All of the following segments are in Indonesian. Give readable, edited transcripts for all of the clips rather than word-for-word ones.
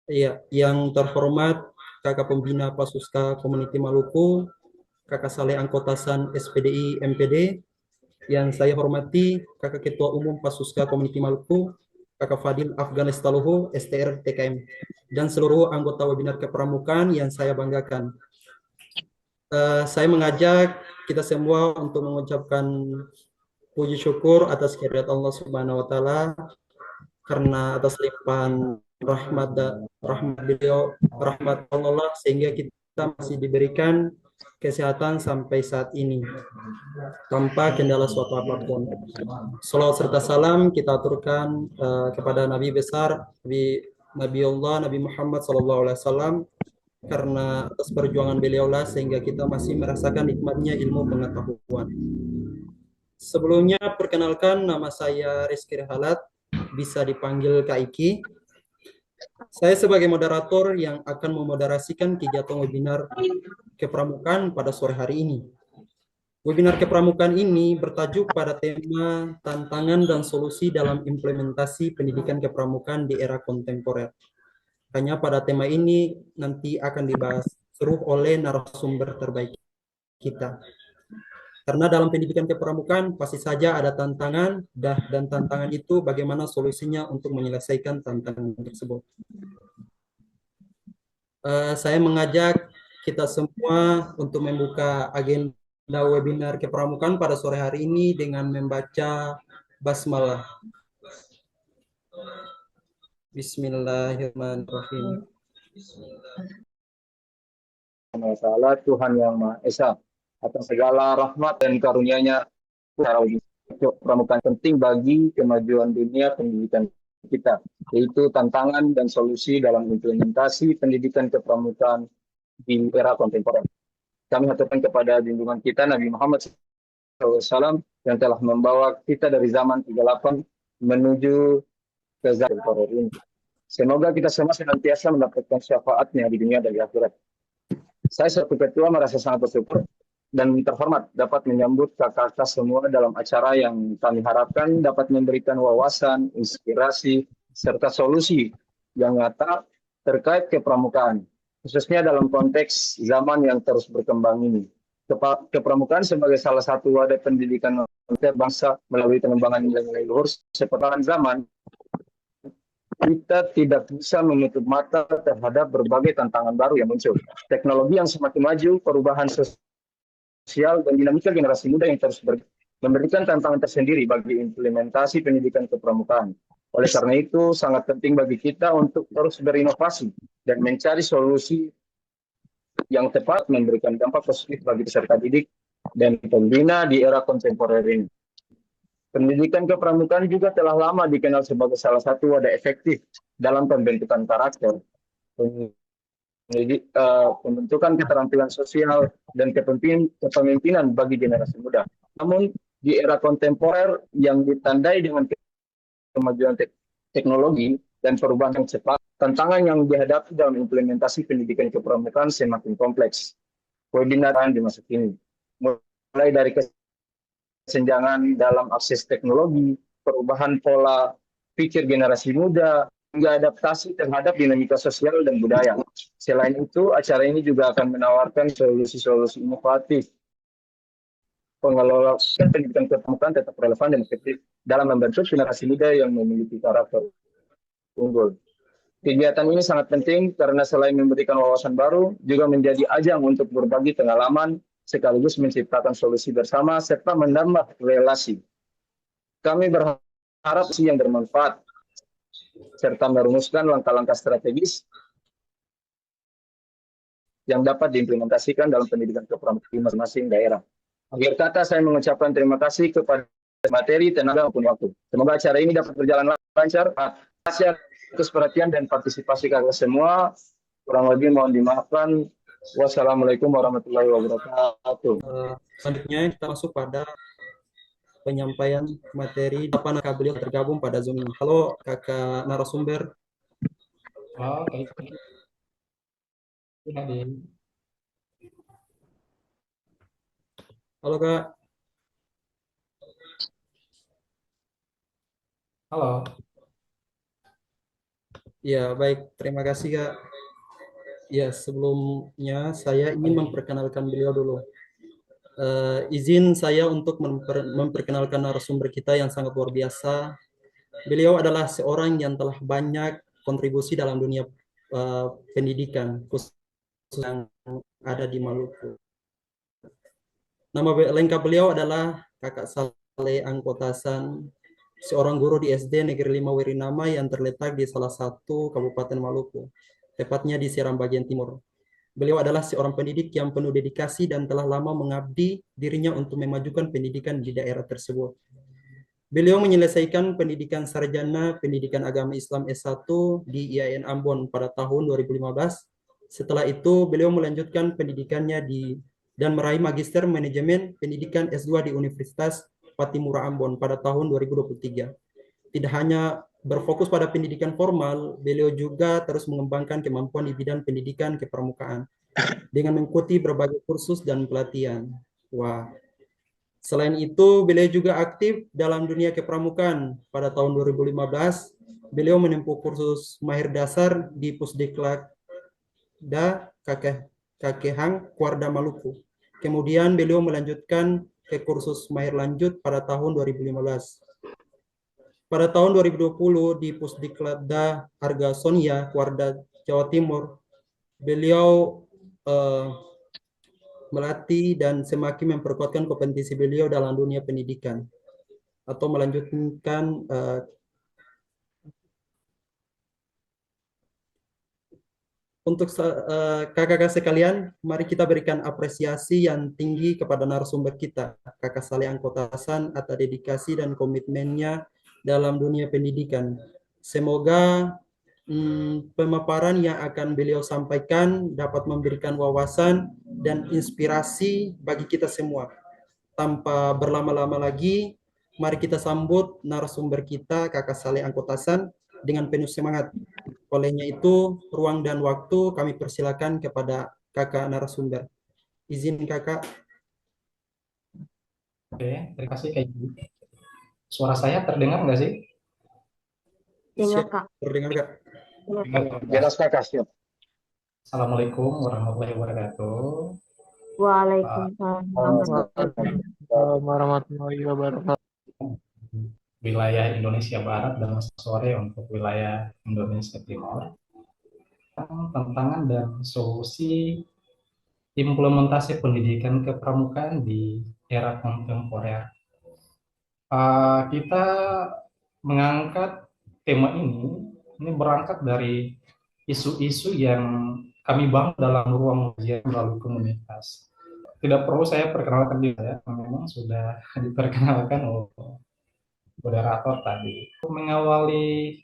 Iya, yang terhormat Kakak Pembina Pasuska Community Maluku, Kakak Saleh Angkotasan SPDI MPD, yang saya hormati Kakak Ketua Umum Pasuska Community Maluku, Kakak Fadil Afganis Taluhu, STR TKM, dan seluruh anggota webinar kepramukaan yang saya banggakan. Saya mengajak kita semua untuk mengucapkan puji syukur atas kehadirat Allah Subhanahu wa taala karena atas limpahan rahmat beliau, rahmat Allah sehingga kita masih diberikan kesehatan sampai saat ini tanpa kendala suatu apapun. Salawat serta salam kita aturkan kepada Nabi besar Nabi Allah Nabi Muhammad SAW karena atas perjuangan beliaulah sehingga kita masih merasakan nikmatnya ilmu pengetahuan. Sebelumnya perkenalkan nama saya Rizky Rehalat, bisa dipanggil Kak Iki. Saya sebagai moderator yang akan memoderasikan kegiatan webinar kepramukaan pada sore hari ini. Webinar kepramukaan ini bertajuk pada tema tantangan dan solusi dalam implementasi pendidikan kepramukaan di era kontemporer. Hanya pada tema ini nanti akan dibahas seru oleh narasumber terbaik kita. Karena dalam pendidikan kepramukaan pasti saja ada tantangan, dan tantangan itu bagaimana solusinya untuk menyelesaikan tantangan tersebut. Saya mengajak kita semua untuk membuka agenda webinar kepramukaan pada sore hari ini dengan membaca basmalah. Bismillahirrahmanirrahim. Masalah Tuhan yang Maha Esa atas segala rahmat dan karunia-Nya. Pramukaan penting bagi kemajuan dunia pendidikan kita, yaitu tantangan dan solusi dalam implementasi pendidikan kepramukaan di era kontemporer. Kami haturkan kepada junjungan kita Nabi Muhammad SAW yang telah membawa kita dari zaman 38 menuju ke zaman kontemporer ini. Semoga kita semua senantiasa mendapatkan syafaatnya di dunia dan di akhirat. Saya sebagai ketua merasa sangat bersyukur dan terhormat dapat menyambut kakak-kakak semua dalam acara yang kami harapkan dapat memberikan wawasan, inspirasi, serta solusi yang nyata terkait kepramukaan, khususnya dalam konteks zaman yang terus berkembang ini. Kepramukaan sebagai salah satu wadah pendidikan bangsa melalui pengembangan nilai-nilai luhur seperti zaman, kita tidak bisa menutup mata terhadap berbagai tantangan baru yang muncul. Teknologi yang semakin maju, perubahan sosial, dan dinamika generasi muda yang terus memberikan tantangan tersendiri bagi implementasi pendidikan kepramukaan. Oleh karena itu, sangat penting bagi kita untuk terus berinovasi dan mencari solusi yang tepat memberikan dampak positif bagi peserta didik dan pembina di era kontemporer ini. Pendidikan kepramukaan juga telah lama dikenal sebagai salah satu wadah efektif dalam pembentukan karakter, pembentukan keterampilan sosial, dan kepemimpinan bagi generasi muda. Namun, di era kontemporer yang ditandai dengan kemajuan teknologi dan perubahan yang cepat, tantangan yang dihadapi dalam implementasi pendidikan kepramukaan semakin kompleks. Webinar di masa kini, mulai dari kesenjangan dalam akses teknologi, perubahan pola pikir generasi muda, hingga adaptasi terhadap dinamika sosial dan budaya. Selain itu, acara ini juga akan menawarkan solusi-solusi inovatif pengelolaan pendidikan kepramukaan tetap relevan dan efektif dalam membentuk generasi muda yang memiliki karakter unggul. Kegiatan ini sangat penting karena selain memberikan wawasan baru, juga menjadi ajang untuk berbagi pengalaman sekaligus menciptakan solusi bersama serta menambah relasi. Kami berharap yang bermanfaat serta merumuskan langkah-langkah strategis yang dapat diimplementasikan dalam pendidikan kepramukaan di masing-masing daerah. Akhir kata, saya mengucapkan terima kasih kepada materi, tenaga, maupun waktu. Semoga acara ini dapat berjalan lancar. Terima kasih atas perhatian dan partisipasi kalian semua. Kurang lebih mohon dimaafkan. Wassalamualaikum warahmatullahi wabarakatuh. Selanjutnya kita masuk pada penyampaian materi. Apakah beliau tergabung pada Zoom ini? Halo kakak narasumber. Oke, Nadine. Halo kak. Halo. Ya, baik. Terima kasih, Kak. Ya, sebelumnya saya ingin memperkenalkan beliau dulu. Izin saya untuk memperkenalkan narasumber kita yang sangat luar biasa. Beliau adalah seorang yang telah banyak kontribusi dalam dunia pendidikan, khusus yang ada di Maluku. Nama lengkap beliau adalah Kakak Saleh Angkotasan, seorang guru di SD Negeri 5 Wirinama yang terletak di salah satu Kabupaten Maluku, tepatnya di Seram bagian timur. Beliau adalah seorang pendidik yang penuh dedikasi dan telah lama mengabdi dirinya untuk memajukan pendidikan di daerah tersebut. Beliau menyelesaikan pendidikan sarjana pendidikan agama Islam S1 di IAIN Ambon pada tahun 2015. Setelah itu, beliau melanjutkan pendidikannya dan meraih Magister Manajemen Pendidikan S2 di Universitas Patimura Ambon pada tahun 2023. Tidak hanya berfokus pada pendidikan formal, beliau juga terus mengembangkan kemampuan di bidang pendidikan kepramukaan dengan mengikuti berbagai kursus dan pelatihan. Wah, selain itu, beliau juga aktif dalam dunia kepramukaan. Pada tahun 2015, beliau menempuh kursus mahir dasar di Pusdiklat Kakehang, Kuarda, Maluku. Kemudian beliau melanjutkan ke kursus mahir lanjut pada tahun 2015. Pada tahun 2020 di Pusdiklatda Argasonia, Kuarda, Jawa Timur, beliau melatih dan semakin memperkuatkan kompetensi beliau dalam dunia pendidikan atau melanjutkan untuk kakak-kakak sekalian, mari kita berikan apresiasi yang tinggi kepada narasumber kita, Kakak Saleh Angkotasan, atas dedikasi dan komitmennya dalam dunia pendidikan. Semoga pemaparan yang akan beliau sampaikan dapat memberikan wawasan dan inspirasi bagi kita semua. Tanpa berlama-lama lagi, mari kita sambut narasumber kita, Kakak Saleh Angkotasan, dengan penuh semangat. Olehnya itu, ruang dan waktu kami persilakan kepada kakak narasumber. Izin kakak. Oke, terima kasih Kak Ibu. Suara saya terdengar nggak sih? Dengar, Siap, Kak. terdengar kak. Dengar. Jelas Kakak, siap. Assalamualaikum warahmatullahi wabarakatuh. Waalaikumsalam warahmatullahi wabarakatuh. Wilayah Indonesia Barat dan sore untuk wilayah Indonesia Timur. Tantangan dan solusi implementasi pendidikan kepramukaan di era kontemporer. Kita mengangkat tema ini berangkat dari isu-isu yang kami bangun dalam ruang kajian melalui komunitas. Tidak perlu saya perkenalkan diri saya, memang sudah diperkenalkan oleh moderator tadi. Mengawali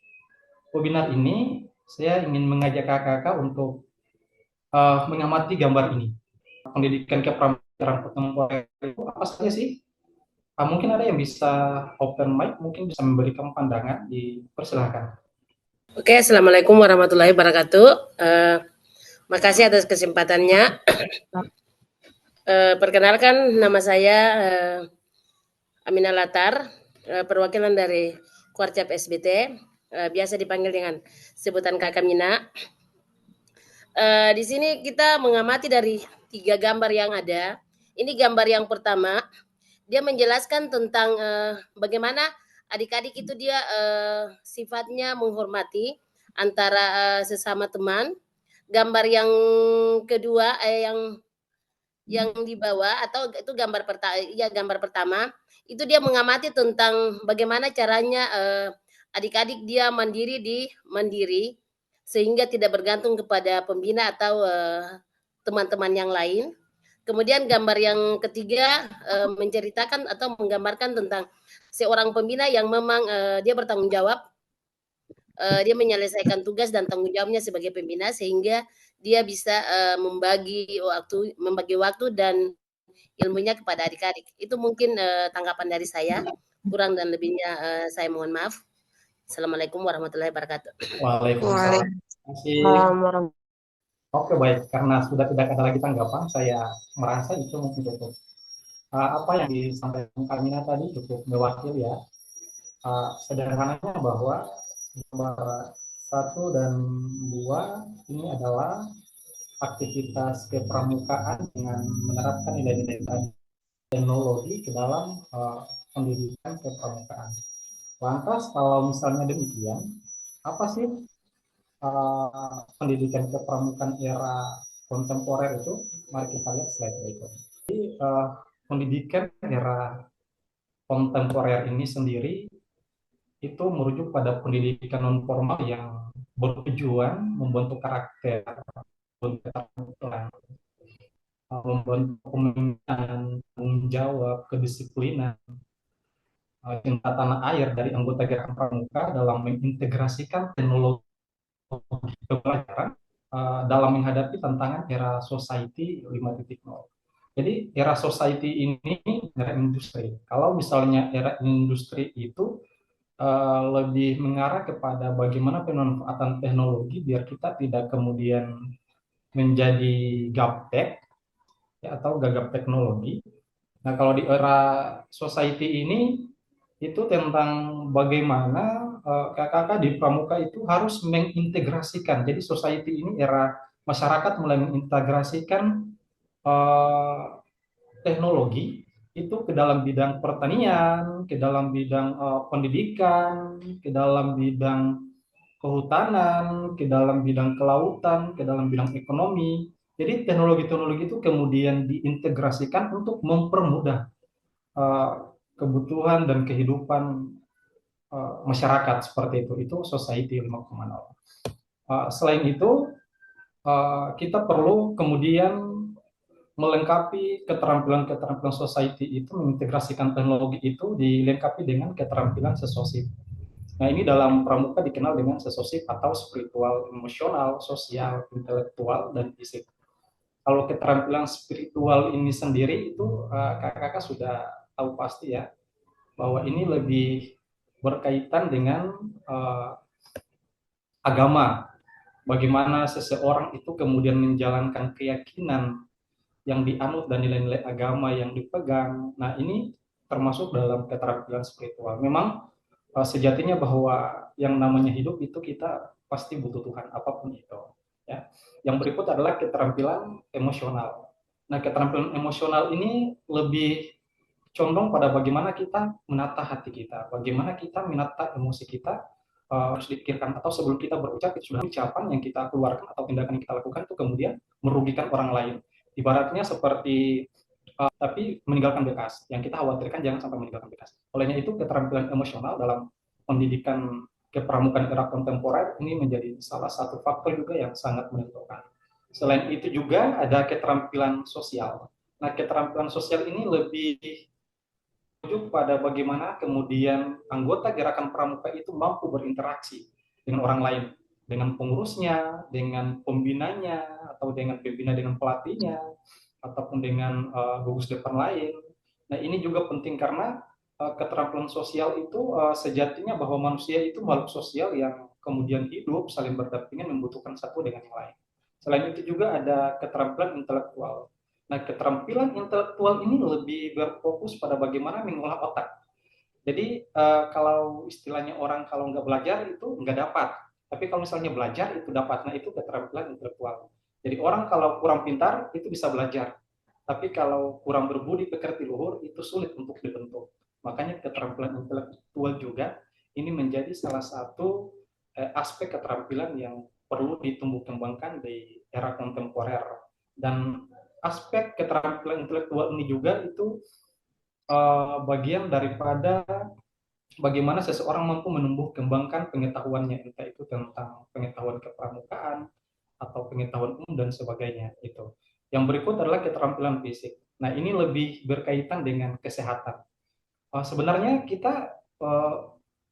webinar ini, saya ingin mengajak kakak-kakak untuk mengamati gambar ini. Pendidikan kepramukaan kontemporer itu apa saja sih? Mungkin ada yang bisa open mic, mungkin bisa memberikan pandangan, dipersilahkan. Oke, Assalamualaikum warahmatullahi wabarakatuh. Makasih atas kesempatannya. Perkenalkan, nama saya Aminah Latar, perwakilan dari Kuarcap SBT, biasa dipanggil dengan sebutan Kakak Mina. Di sini kita mengamati dari 3 gambar yang ada. Ini gambar yang pertama, dia menjelaskan tentang bagaimana adik-adik itu dia sifatnya menghormati antara sesama teman. Gambar yang kedua yang di bawah atau itu gambar pertama itu dia mengamati tentang bagaimana caranya adik-adik dia mandiri sehingga tidak bergantung kepada pembina atau teman-teman yang lain. Kemudian gambar yang ketiga menceritakan atau menggambarkan tentang seorang pembina yang memang dia bertanggung jawab, dia menyelesaikan tugas dan tanggung jawabnya sebagai pembina sehingga dia bisa membagi waktu dan ilmunya kepada adik-adik. Itu mungkin tanggapan dari saya. Kurang dan lebihnya saya mohon maaf. Assalamualaikum warahmatullahi wabarakatuh. Waalaikumsalam. Terima kasih. Oke, baik. Karena sudah tidak ada lagi tanggapan, saya merasa itu mungkin cukup. Apa yang disampaikan Kamina tadi cukup mewakili ya. Sederhananya bahwa gambar 1 dan 2 ini adalah aktivitas kepramukaan dengan menerapkan nilai-nilai teknologi ke dalam pendidikan kepramukaan. Lantas kalau misalnya demikian, apa sih pendidikan kepramukaan era kontemporer itu? Mari kita lihat slide itu. Jadi pendidikan era kontemporer ini sendiri itu merujuk pada pendidikan non formal yang bertujuan membentuk karakter, membentuk kepemimpinan, tanggung jawab, kedisiplinan, cinta tanah air dari anggota gerakan pramuka dalam mengintegrasikan teknologi pembelajaran dalam menghadapi tantangan era society 5.0. Jadi era society ini era industri. Kalau misalnya era industri itu lebih mengarah kepada bagaimana pemanfaatan teknologi biar kita tidak kemudian menjadi gaptek ya, atau gagap teknologi. Nah, kalau di era society ini itu tentang bagaimana kakak-kakak di pramuka itu harus mengintegrasikan. Jadi society ini era masyarakat mulai mengintegrasikan teknologi itu ke dalam bidang pertanian, ke dalam bidang pendidikan, ke dalam bidang kehutanan, ke dalam bidang kelautan, ke dalam bidang ekonomi. Jadi teknologi-teknologi itu kemudian diintegrasikan untuk mempermudah kebutuhan dan kehidupan masyarakat seperti itu. Itu society 5.0. Selain itu, kita perlu kemudian melengkapi keterampilan-keterampilan society itu, mengintegrasikan teknologi itu dilengkapi dengan keterampilan sesosif. Nah, ini dalam pramuka dikenal dengan sesosif atau spiritual, emosional, sosial, intelektual, dan fisik. Kalau keterampilan spiritual ini sendiri itu kakak-kakak sudah tahu pasti ya, bahwa ini lebih berkaitan dengan agama. Bagaimana seseorang itu kemudian menjalankan keyakinan yang dianut dan nilai-nilai agama yang dipegang. Nah, ini termasuk dalam keterampilan spiritual. Memang sejatinya bahwa yang namanya hidup itu kita pasti butuh Tuhan apapun itu. Ya. Yang berikut adalah keterampilan emosional. Nah, keterampilan emosional ini lebih condong pada bagaimana kita menata hati kita, bagaimana kita menata emosi kita. Harus dipikirkan, atau sebelum kita berucap itu sudah ucapan yang kita keluarkan atau tindakan yang kita lakukan itu kemudian merugikan orang lain. Ibaratnya seperti tapi meninggalkan bekas. Yang kita khawatirkan jangan sampai meninggalkan bekas. Olehnya itu keterampilan emosional dalam pendidikan kepramukaan era kontemporer ini menjadi salah satu faktor juga yang sangat menentukan. Selain itu juga ada keterampilan sosial. Nah, keterampilan sosial ini lebih merujuk pada bagaimana kemudian anggota gerakan pramuka itu mampu berinteraksi dengan orang lain, dengan pengurusnya, dengan pembinanya, atau dengan pembina dengan pelatihnya, ataupun dengan gugus depan lain. Nah, ini juga penting karena keterampilan sosial itu sejatinya bahwa manusia itu makhluk sosial yang kemudian hidup saling berdampingan, membutuhkan satu dengan yang lain. Selain itu juga ada keterampilan intelektual. Nah, keterampilan intelektual ini lebih berfokus pada bagaimana mengolah otak. Jadi kalau istilahnya orang kalau nggak belajar itu nggak dapat. Tapi kalau misalnya belajar itu dapat. Nah, itu keterampilan intelektual. Jadi orang kalau kurang pintar itu bisa belajar. Tapi kalau kurang berbudi pekerti luhur itu sulit untuk dibentuk. Makanya keterampilan intelektual juga ini menjadi salah satu aspek keterampilan yang perlu ditumbuh kembangkan di era kontemporer. Dan aspek keterampilan intelektual ini juga itu bagian daripada bagaimana seseorang mampu menumbuh kembangkan pengetahuannya, entah itu tentang pengetahuan kepramukaan atau pengetahuan umum dan sebagainya itu. Yang berikut adalah keterampilan fisik. Nah, ini lebih berkaitan dengan kesehatan. Sebenarnya kita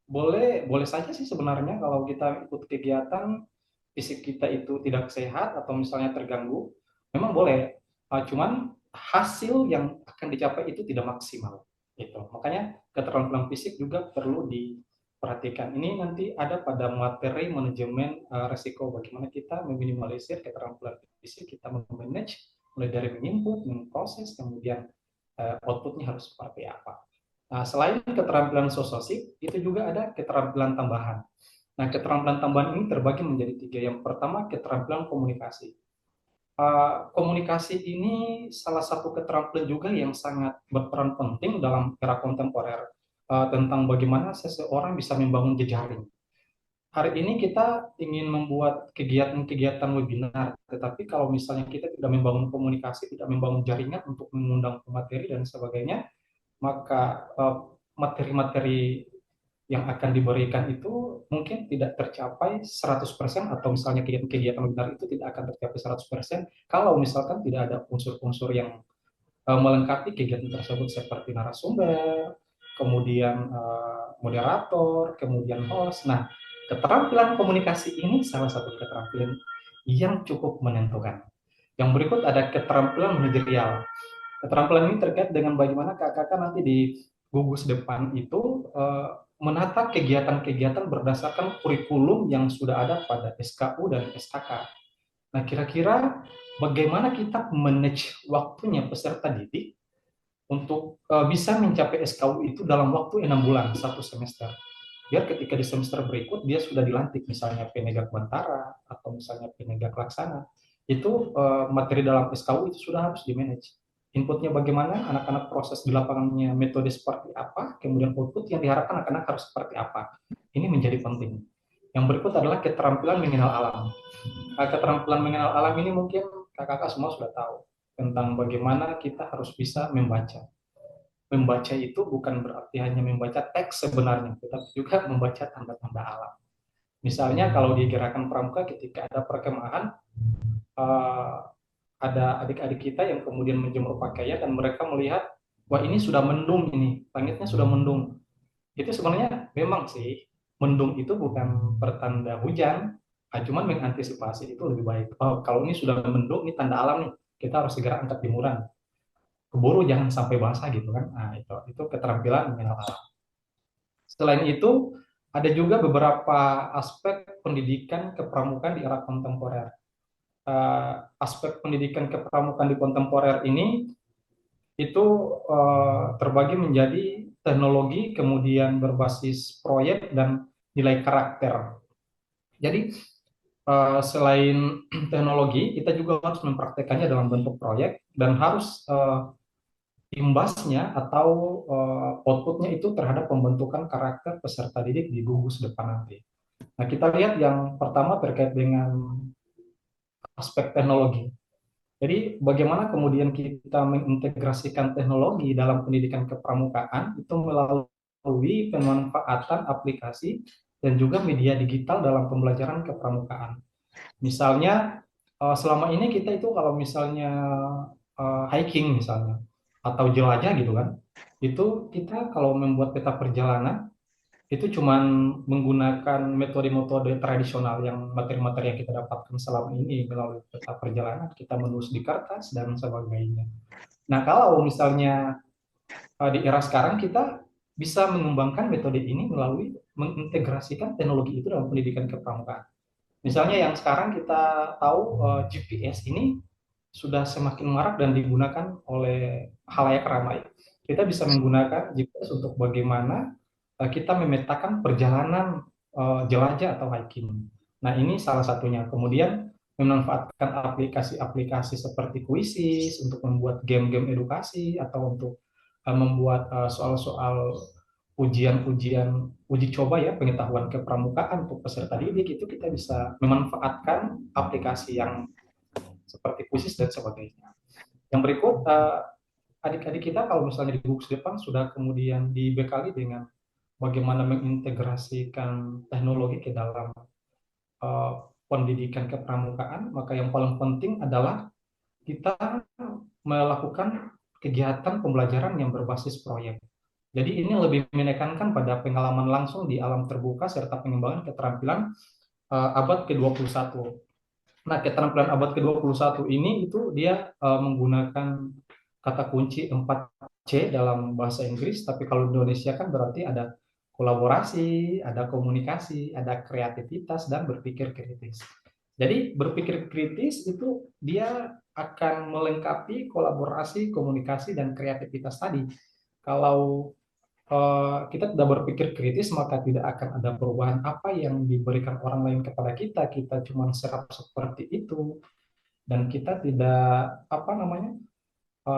boleh saja sih sebenarnya kalau kita ikut kegiatan fisik kita itu tidak sehat atau misalnya terganggu, memang boleh. Cuman hasil yang akan dicapai itu tidak maksimal. Gitu. Makanya keterampilan fisik juga perlu diperhatikan. Ini nanti ada pada materi manajemen resiko, bagaimana kita meminimalisir keterampilan fisik, kita memanage mulai dari menginput, memproses, kemudian outputnya harus seperti apa. Nah, selain keterampilan sosial, itu juga ada keterampilan tambahan. Nah, keterampilan tambahan ini terbagi menjadi 3. Yang pertama, keterampilan komunikasi. Komunikasi ini salah satu keterampilan juga yang sangat berperan penting dalam era kontemporer, tentang bagaimana seseorang bisa membangun jejaring. Hari ini kita ingin membuat kegiatan-kegiatan webinar, tetapi kalau misalnya kita tidak membangun komunikasi, tidak membangun jaringan untuk mengundang pemateri dan sebagainya, maka materi-materi yang akan diberikan itu mungkin tidak tercapai 100%, atau misalnya kegiatan-kegiatan webinar itu tidak akan tercapai 100% kalau misalkan tidak ada unsur-unsur yang melengkapi kegiatan tersebut seperti narasumber, kemudian moderator, kemudian host. Nah, keterampilan komunikasi ini salah satu keterampilan yang cukup menentukan. Yang berikut ada keterampilan manajerial. Keterampilan ini terkait dengan bagaimana kakak nanti di gugus depan itu menata kegiatan-kegiatan berdasarkan kurikulum yang sudah ada pada SKU dan SKK. Nah, kira-kira bagaimana kita manage waktunya peserta didik untuk bisa mencapai SKU itu dalam waktu 6 bulan, 1 semester. Biar ketika di semester berikut dia sudah dilantik, misalnya Penegak Bantara atau misalnya Penegak Laksana, itu materi dalam SKU itu sudah harus di-manage. Inputnya bagaimana, anak-anak proses di lapangannya metode seperti apa, kemudian output yang diharapkan anak-anak harus seperti apa. Ini menjadi penting. Yang berikut adalah keterampilan mengenal alam. Keterampilan mengenal alam ini mungkin kakak-kakak semua sudah tahu tentang bagaimana kita harus bisa membaca. Membaca itu bukan berarti hanya membaca teks sebenarnya, tetapi juga membaca tanda-tanda alam. Misalnya kalau di gerakan pramuka ketika ada perkemahan, ada adik-adik kita yang kemudian menjemur pakaian dan mereka melihat, wah ini sudah mendung ini, langitnya sudah mendung. Itu sebenarnya memang sih, mendung itu bukan pertanda hujan, cuman mengantisipasi itu lebih baik. Oh, kalau ini sudah mendung, ini tanda alam nih, kita harus segera angkat jemuran. Keburu jangan sampai basah gitu kan. Nah, itu keterampilan mengenal alam. Selain itu, ada juga beberapa aspek pendidikan kepramukaan di era kontemporer. Aspek pendidikan kepramukaan di kontemporer ini itu terbagi menjadi teknologi, kemudian berbasis proyek, dan nilai karakter. Jadi selain teknologi, kita juga harus mempraktekannya dalam bentuk proyek, dan harus imbasnya atau outputnya itu terhadap pembentukan karakter peserta didik di gugus depan nanti. Nah, kita lihat yang pertama terkait dengan aspek teknologi. Jadi bagaimana kemudian kita mengintegrasikan teknologi dalam pendidikan kepramukaan itu melalui pemanfaatan aplikasi dan juga media digital dalam pembelajaran kepramukaan. Misalnya selama ini kita itu kalau misalnya hiking misalnya atau jelajah gitu kan, itu kita kalau membuat peta perjalanan itu cuman menggunakan metode-metode tradisional yang materi-materi yang kita dapatkan selama ini melalui peta perjalanan, kita menulis di kertas dan sebagainya. Nah, kalau misalnya di era sekarang kita bisa mengembangkan metode ini melalui mengintegrasikan teknologi itu dalam pendidikan kepramukaan. Misalnya yang sekarang kita tahu GPS ini sudah semakin marak dan digunakan oleh halayak ramai. Kita bisa menggunakan GPS untuk bagaimana kita memetakan perjalanan jelajah atau hiking. Nah, ini salah satunya. Kemudian memanfaatkan aplikasi-aplikasi seperti Quizzes untuk membuat game-game edukasi atau untuk membuat soal-soal ujian-ujian uji coba ya pengetahuan kepramukaan untuk peserta didik. Itu kita bisa memanfaatkan aplikasi yang seperti Quizzes dan sebagainya. Yang berikut, adik-adik kita kalau misalnya di gugus depan sudah kemudian dibekali dengan bagaimana mengintegrasikan teknologi ke dalam pendidikan kepramukaan, maka yang paling penting adalah kita melakukan kegiatan pembelajaran yang berbasis proyek. Jadi ini lebih menekankan pada pengalaman langsung di alam terbuka serta pengembangan keterampilan abad ke-21. Nah, keterampilan abad ke-21 ini itu dia menggunakan kata kunci 4C dalam bahasa Inggris, tapi kalau di Indonesia kan berarti ada kolaborasi, ada komunikasi, ada kreativitas, dan berpikir kritis. Jadi berpikir kritis itu dia akan melengkapi kolaborasi, komunikasi, dan kreativitas tadi. Kalau kita tidak berpikir kritis, maka tidak akan ada perubahan. Apa yang diberikan orang lain kepada kita, kita cuma serap seperti itu, dan kita tidak apa namanya,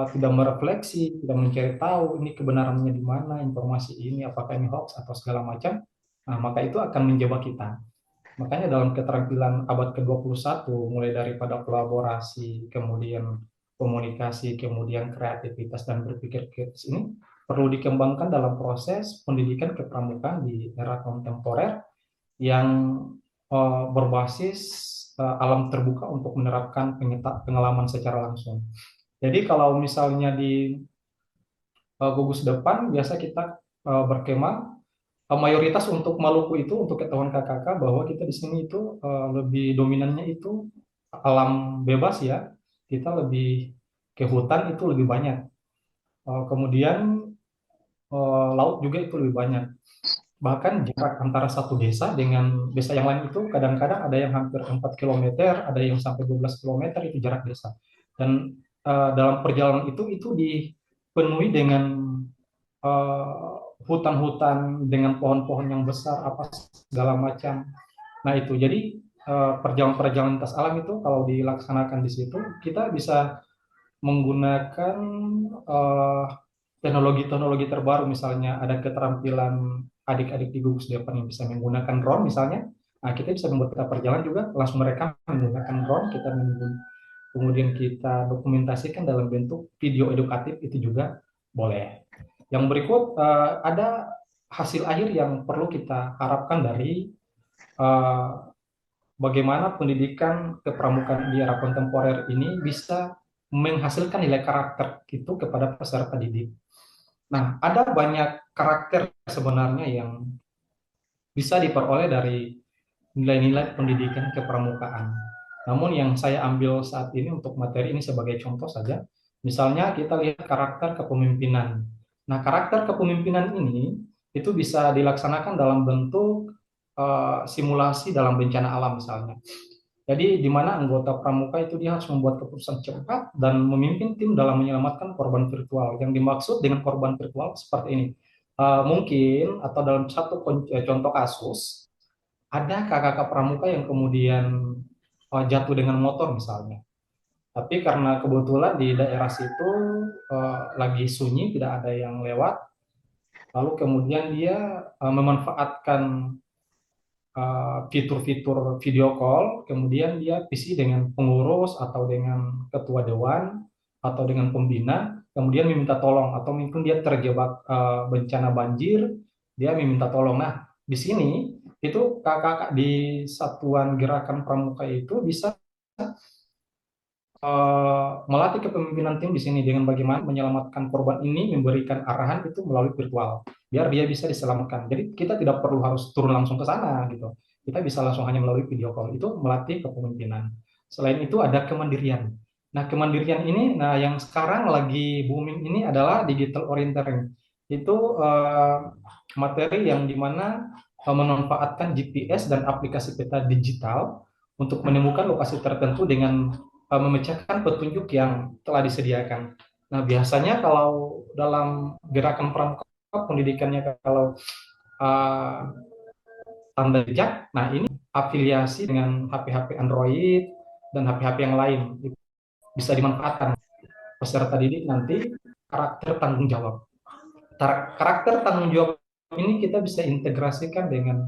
tidak merefleksi, tidak mencari tahu ini kebenarannya di mana, informasi ini apakah ini hoax atau segala macam. Nah, maka itu akan menjebak kita. Makanya dalam keterampilan abad ke-21, mulai daripada kolaborasi, kemudian komunikasi, kemudian kreativitas dan berpikir kritis ini perlu dikembangkan dalam proses pendidikan kepramukaan di era kontemporer yang berbasis alam terbuka untuk menerapkan pengalaman secara langsung. Jadi kalau misalnya di gugus depan biasa kita berkemah, mayoritas untuk Maluku itu, untuk ketahuan kakak bahwa kita di sini itu lebih dominannya itu alam bebas ya, kita lebih ke hutan itu lebih banyak. Kemudian laut juga itu lebih banyak. Bahkan jarak antara satu desa dengan desa yang lain itu kadang-kadang ada yang hampir 4 kilometer, ada yang sampai 12 kilometer itu jarak desa. Dan dalam perjalanan itu dipenuhi dengan hutan-hutan dengan pohon-pohon yang besar apa segala macam. Nah itu jadi perjalanan-perjalanan lintas alam itu kalau dilaksanakan di situ kita bisa menggunakan teknologi-teknologi terbaru, misalnya ada keterampilan adik-adik di gugus depan yang bisa menggunakan drone misalnya. Nah, kita bisa membuat kita perjalanan juga langsung merekam menggunakan drone, kemudian kita dokumentasikan dalam bentuk video edukatif itu juga boleh. Yang berikut ada hasil akhir yang perlu kita harapkan dari bagaimana pendidikan kepramukaan di era kontemporer ini bisa menghasilkan nilai karakter itu kepada peserta didik. Nah, ada banyak karakter sebenarnya yang bisa diperoleh dari nilai-nilai pendidikan kepramukaan. Namun yang saya ambil saat ini untuk materi ini sebagai contoh saja, misalnya kita lihat karakter kepemimpinan. Nah, karakter kepemimpinan ini itu bisa dilaksanakan dalam bentuk simulasi dalam bencana alam misalnya. Jadi di mana anggota pramuka itu dia harus membuat keputusan cepat dan memimpin tim dalam menyelamatkan korban virtual. Yang dimaksud dengan korban virtual seperti ini. Mungkin atau dalam satu contoh kasus ada kakak pramuka yang kemudian jatuh dengan motor misalnya. Tapi karena kebetulan di daerah situ lagi sunyi, tidak ada yang lewat, lalu kemudian dia memanfaatkan fitur-fitur video call, kemudian dia PC dengan pengurus atau dengan ketua dewan atau dengan pembina, kemudian meminta tolong atau mungkin dia terjebak bencana banjir, dia meminta tolong. Nah, di sini itu kakak-kakak di satuan gerakan pramuka itu bisa melatih kepemimpinan tim di sini dengan bagaimana menyelamatkan korban ini, memberikan arahan itu melalui virtual biar dia bisa diselamatkan. Jadi kita tidak perlu harus turun langsung ke sana gitu. Kita bisa langsung hanya melalui video call. Itu melatih kepemimpinan. Selain itu ada kemandirian. Nah, kemandirian ini yang sekarang lagi booming ini adalah digital orienteering. Itu materi yang dimana memanfaatkan GPS dan aplikasi peta digital untuk menemukan lokasi tertentu dengan memecahkan petunjuk yang telah disediakan. Nah, biasanya kalau dalam gerakan pramuka pendidikannya kalau tanda jejak, nah ini afiliasi dengan HP-HP Android dan HP-HP yang lain bisa dimanfaatkan peserta didik nanti karakter tanggung jawab. Karakter tanggung jawab ini kita bisa integrasikan dengan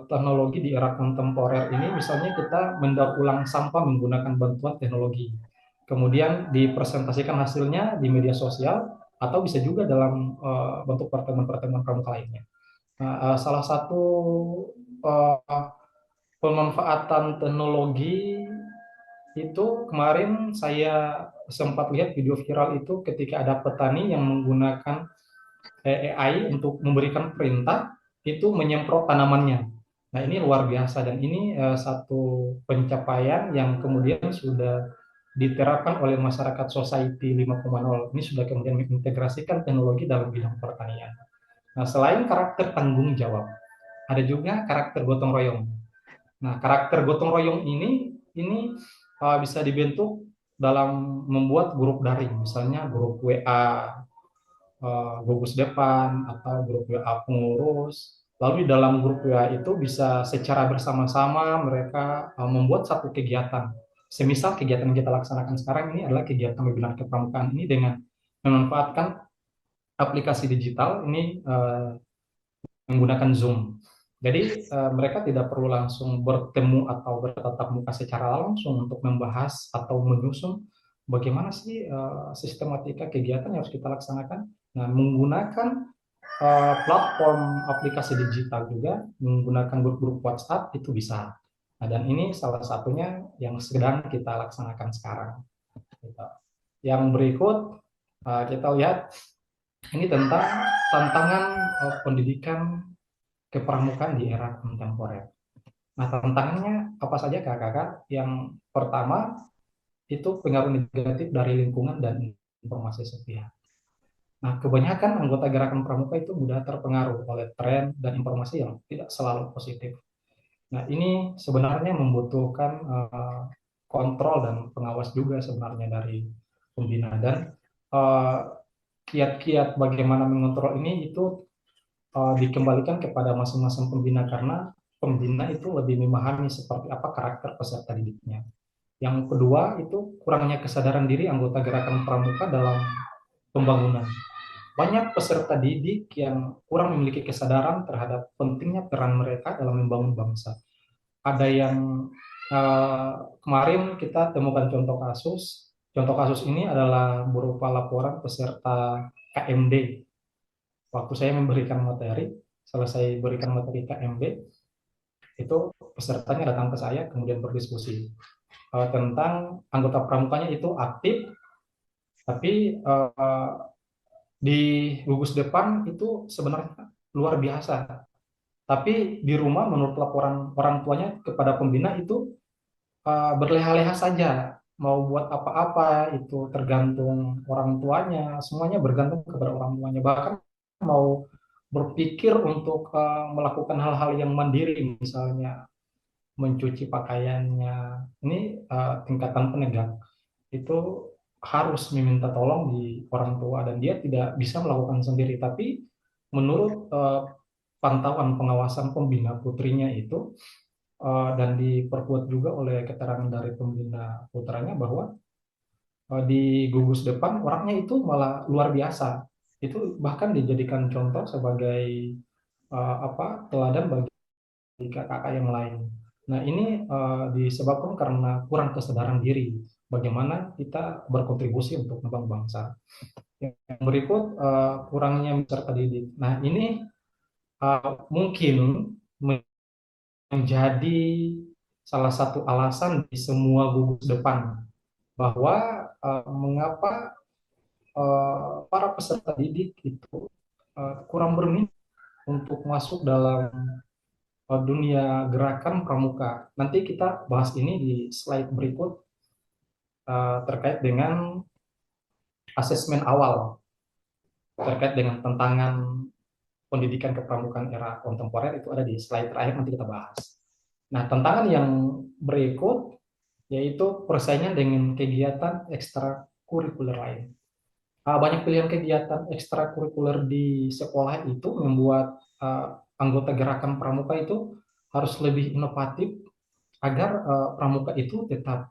teknologi di era kontemporer ini, misalnya kita mendaur ulang sampah menggunakan bantuan teknologi, kemudian dipresentasikan hasilnya di media sosial atau bisa juga dalam bentuk pertemuan-pertemuan pramuka lainnya. Nah, salah satu pemanfaatan teknologi itu kemarin saya sempat lihat video viral itu ketika ada petani yang menggunakan AI untuk memberikan perintah itu menyemprot tanamannya. Nah, ini luar biasa dan ini satu pencapaian yang kemudian sudah diterapkan oleh masyarakat society 5.0. Ini sudah kemudian mengintegrasikan teknologi dalam bidang pertanian. Nah, selain karakter tanggung jawab, ada juga karakter gotong royong. Nah, karakter gotong royong ini bisa dibentuk dalam membuat grup daring, misalnya grup WA gugus depan atau grup WA pengurus. Lalu di dalam grup WA itu bisa secara bersama-sama mereka membuat satu kegiatan. Semisal kegiatan yang kita laksanakan sekarang ini adalah kegiatan webinar kepramukaan ini dengan memanfaatkan aplikasi digital ini menggunakan Zoom. Jadi mereka tidak perlu langsung bertemu atau bertatap muka secara langsung untuk membahas atau menyusun bagaimana sih sistematika kegiatan yang harus kita laksanakan. Nah, menggunakan platform aplikasi digital juga, menggunakan grup-grup WhatsApp itu bisa. Nah, dan ini salah satunya yang sedang kita laksanakan sekarang. Yang berikut kita lihat ini tentang tantangan pendidikan kepramukaan di era kontemporer. Nah, tantangannya apa saja kakak-kakak? Yang pertama itu pengaruh negatif dari lingkungan dan informasi sepihak. Nah, kebanyakan anggota gerakan pramuka itu mudah terpengaruh oleh tren dan informasi yang tidak selalu positif. Nah, ini sebenarnya membutuhkan kontrol dan pengawas juga sebenarnya dari pembina, dan kiat-kiat bagaimana mengontrol ini itu dikembalikan kepada masing-masing pembina, karena pembina itu lebih memahami seperti apa karakter peserta didiknya. Yang kedua itu kurangnya kesadaran diri anggota gerakan pramuka dalam pembangunan. Banyak peserta didik yang kurang memiliki kesadaran terhadap pentingnya peran mereka dalam membangun bangsa. Ada yang kemarin kita temukan contoh kasus. Contoh kasus ini adalah berupa laporan peserta KMD. Waktu saya memberikan materi, selesai berikan materi KMD, itu pesertanya datang ke saya kemudian berdiskusi tentang anggota pramukanya itu aktif, tapi di gugus depan itu sebenarnya luar biasa. Tapi di rumah menurut laporan orang tuanya kepada pembina itu berleha-leha saja. Mau buat apa-apa itu tergantung orang tuanya, semuanya bergantung kepada orang tuanya. Bahkan mau berpikir untuk melakukan hal-hal yang mandiri, misalnya mencuci pakaiannya. Ini tingkatan penegak. Itu harus meminta tolong di orang tua dan dia tidak bisa melakukan sendiri. Tapi menurut pantauan pengawasan pembina putrinya itu dan diperkuat juga oleh keterangan dari pembina putranya bahwa di gugus depan orangnya itu malah luar biasa. Itu bahkan dijadikan contoh sebagai teladan bagi kakak-kakak yang lain. Nah, ini disebabkan karena kurang kesadaran diri bagaimana kita berkontribusi untuk membangun bangsa. Yang berikut kurangnya peserta didik. Nah, ini mungkin menjadi salah satu alasan di semua gugus depan bahwa mengapa para peserta didik itu kurang berminat untuk masuk dalam dunia gerakan pramuka. Nanti kita bahas ini di slide berikut terkait dengan asesmen awal terkait dengan tantangan pendidikan kepramukaan era kontemporer, itu ada di slide terakhir, nanti kita bahas. Nah, tantangan yang berikut yaitu persaingan dengan kegiatan ekstrakurikuler lain. Banyak pilihan kegiatan ekstrakurikuler di sekolah itu membuat anggota gerakan pramuka itu harus lebih inovatif agar pramuka itu tetap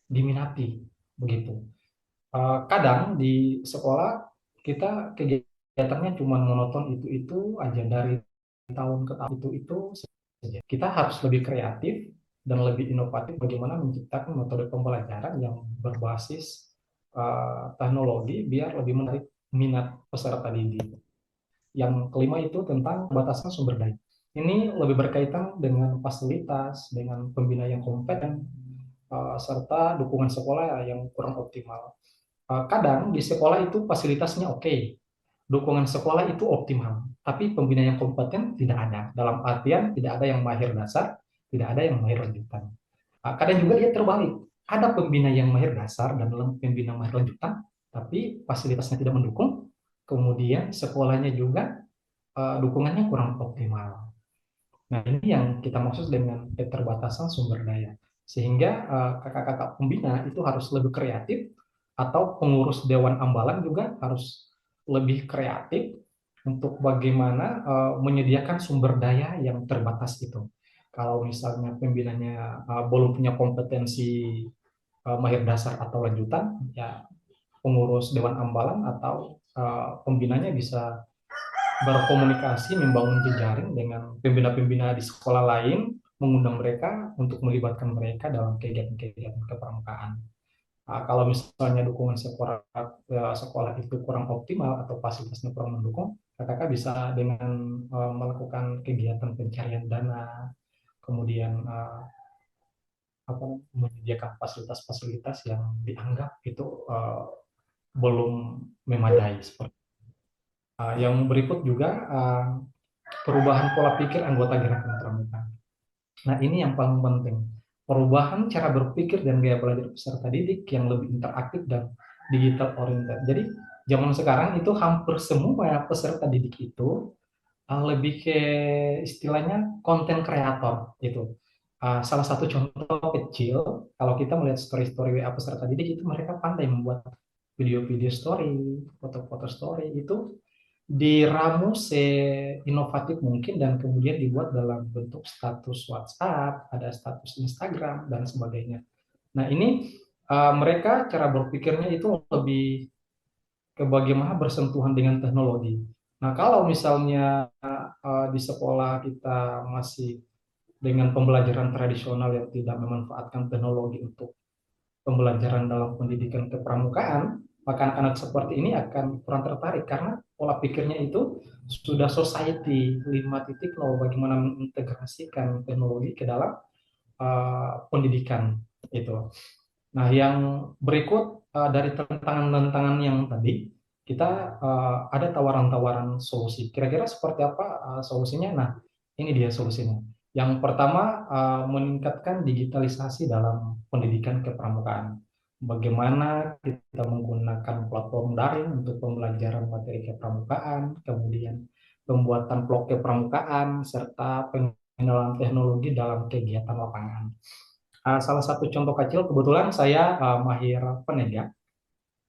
diminati, begitu. Kadang di sekolah kita kegiatannya cuma monoton itu aja dari tahun ke tahun itu saja. Kita harus lebih kreatif dan lebih inovatif bagaimana menciptakan metode pembelajaran yang berbasis teknologi biar lebih menarik minat peserta didik. Yang kelima itu tentang batasan sumber daya. Ini lebih berkaitan dengan fasilitas, dengan pembina yang kompeten, serta dukungan sekolah yang kurang optimal. Kadang di sekolah itu fasilitasnya oke, dukungan sekolah itu optimal, tapi pembina yang kompeten tidak ada. Dalam artian tidak ada yang mahir dasar, tidak ada yang mahir lanjutan. Kadang juga dia terbalik, ada pembina yang mahir dasar dan pembina mahir lanjutan, tapi fasilitasnya tidak mendukung, kemudian sekolahnya juga dukungannya kurang optimal. Nah, ini yang kita maksud dengan keterbatasan sumber daya. Sehingga kakak-kakak pembina itu harus lebih kreatif, atau pengurus dewan ambalan juga harus lebih kreatif untuk bagaimana menyediakan sumber daya yang terbatas itu. Kalau misalnya pembinanya belum punya kompetensi mahir dasar atau lanjutan, ya pengurus Dewan Ambalan atau pembinanya bisa berkomunikasi, membangun jejaring dengan pembina-pembina di sekolah lain, mengundang mereka untuk melibatkan mereka dalam kegiatan-kegiatan kepramukaan. Kalau misalnya dukungan sekolah itu kurang optimal atau fasilitasnya kurang mendukung, kakak bisa dengan melakukan kegiatan pencarian dana, kemudian menyediakan fasilitas-fasilitas yang dianggap itu belum memadai. Yang berikut juga perubahan pola pikir anggota gerakan pramuka. Nah, ini yang paling penting. Perubahan cara berpikir dan gaya belajar peserta didik yang lebih interaktif dan digital oriented. Jadi, zaman sekarang itu hampir semua peserta didik itu lebih ke istilahnya konten kreator gitu. Salah satu contoh kecil, kalau kita melihat story-story WA peserta didik itu mereka pandai membuat video-video story, foto-foto story itu diramu seinovatif mungkin dan kemudian dibuat dalam bentuk status WhatsApp, ada status Instagram dan sebagainya. Nah, ini mereka cara berpikirnya itu lebih ke bagaimana bersentuhan dengan teknologi. Nah, kalau misalnya di sekolah kita masih dengan pembelajaran tradisional yang tidak memanfaatkan teknologi untuk pembelajaran dalam pendidikan kepramukaan, maka anak-anak seperti ini akan kurang tertarik karena pola pikirnya itu sudah society 5.0, bagaimana mengintegrasikan teknologi ke dalam pendidikan itu. Nah, yang berikut dari tantangan-tantangan yang tadi, kita ada tawaran-tawaran solusi. Kira-kira seperti apa solusinya? Nah, ini dia solusinya. Yang pertama, meningkatkan digitalisasi dalam pendidikan kepramukaan. Bagaimana kita menggunakan platform daring untuk pembelajaran materi kepramukaan, kemudian pembuatan vlog kepramukaan, serta pengenalan teknologi dalam kegiatan lapangan. Salah satu contoh kecil, kebetulan saya mahir penegak.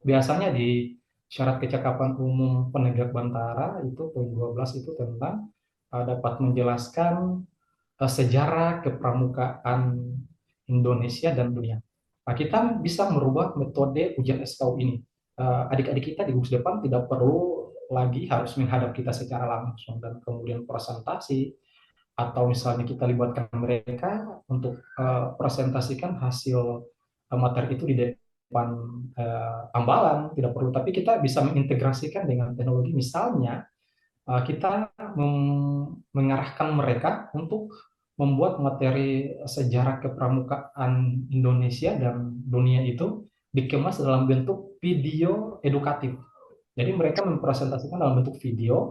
Biasanya di syarat kecakapan umum penegak Bantara itu poin 12 itu tentang dapat menjelaskan sejarah kepramukaan Indonesia dan dunia. Nah, kita bisa merubah metode ujian SKU ini. Adik-adik kita di gugus depan tidak perlu lagi harus menghadap kita secara langsung dan kemudian presentasi, atau misalnya kita libatkan mereka untuk presentasikan hasil materi itu di depan ambalan, tidak perlu, tapi kita bisa mengintegrasikan dengan teknologi. Misalnya kita mengarahkan mereka untuk membuat materi sejarah kepramukaan Indonesia dan dunia itu dikemas dalam bentuk video edukatif. Jadi mereka mempresentasikan dalam bentuk video,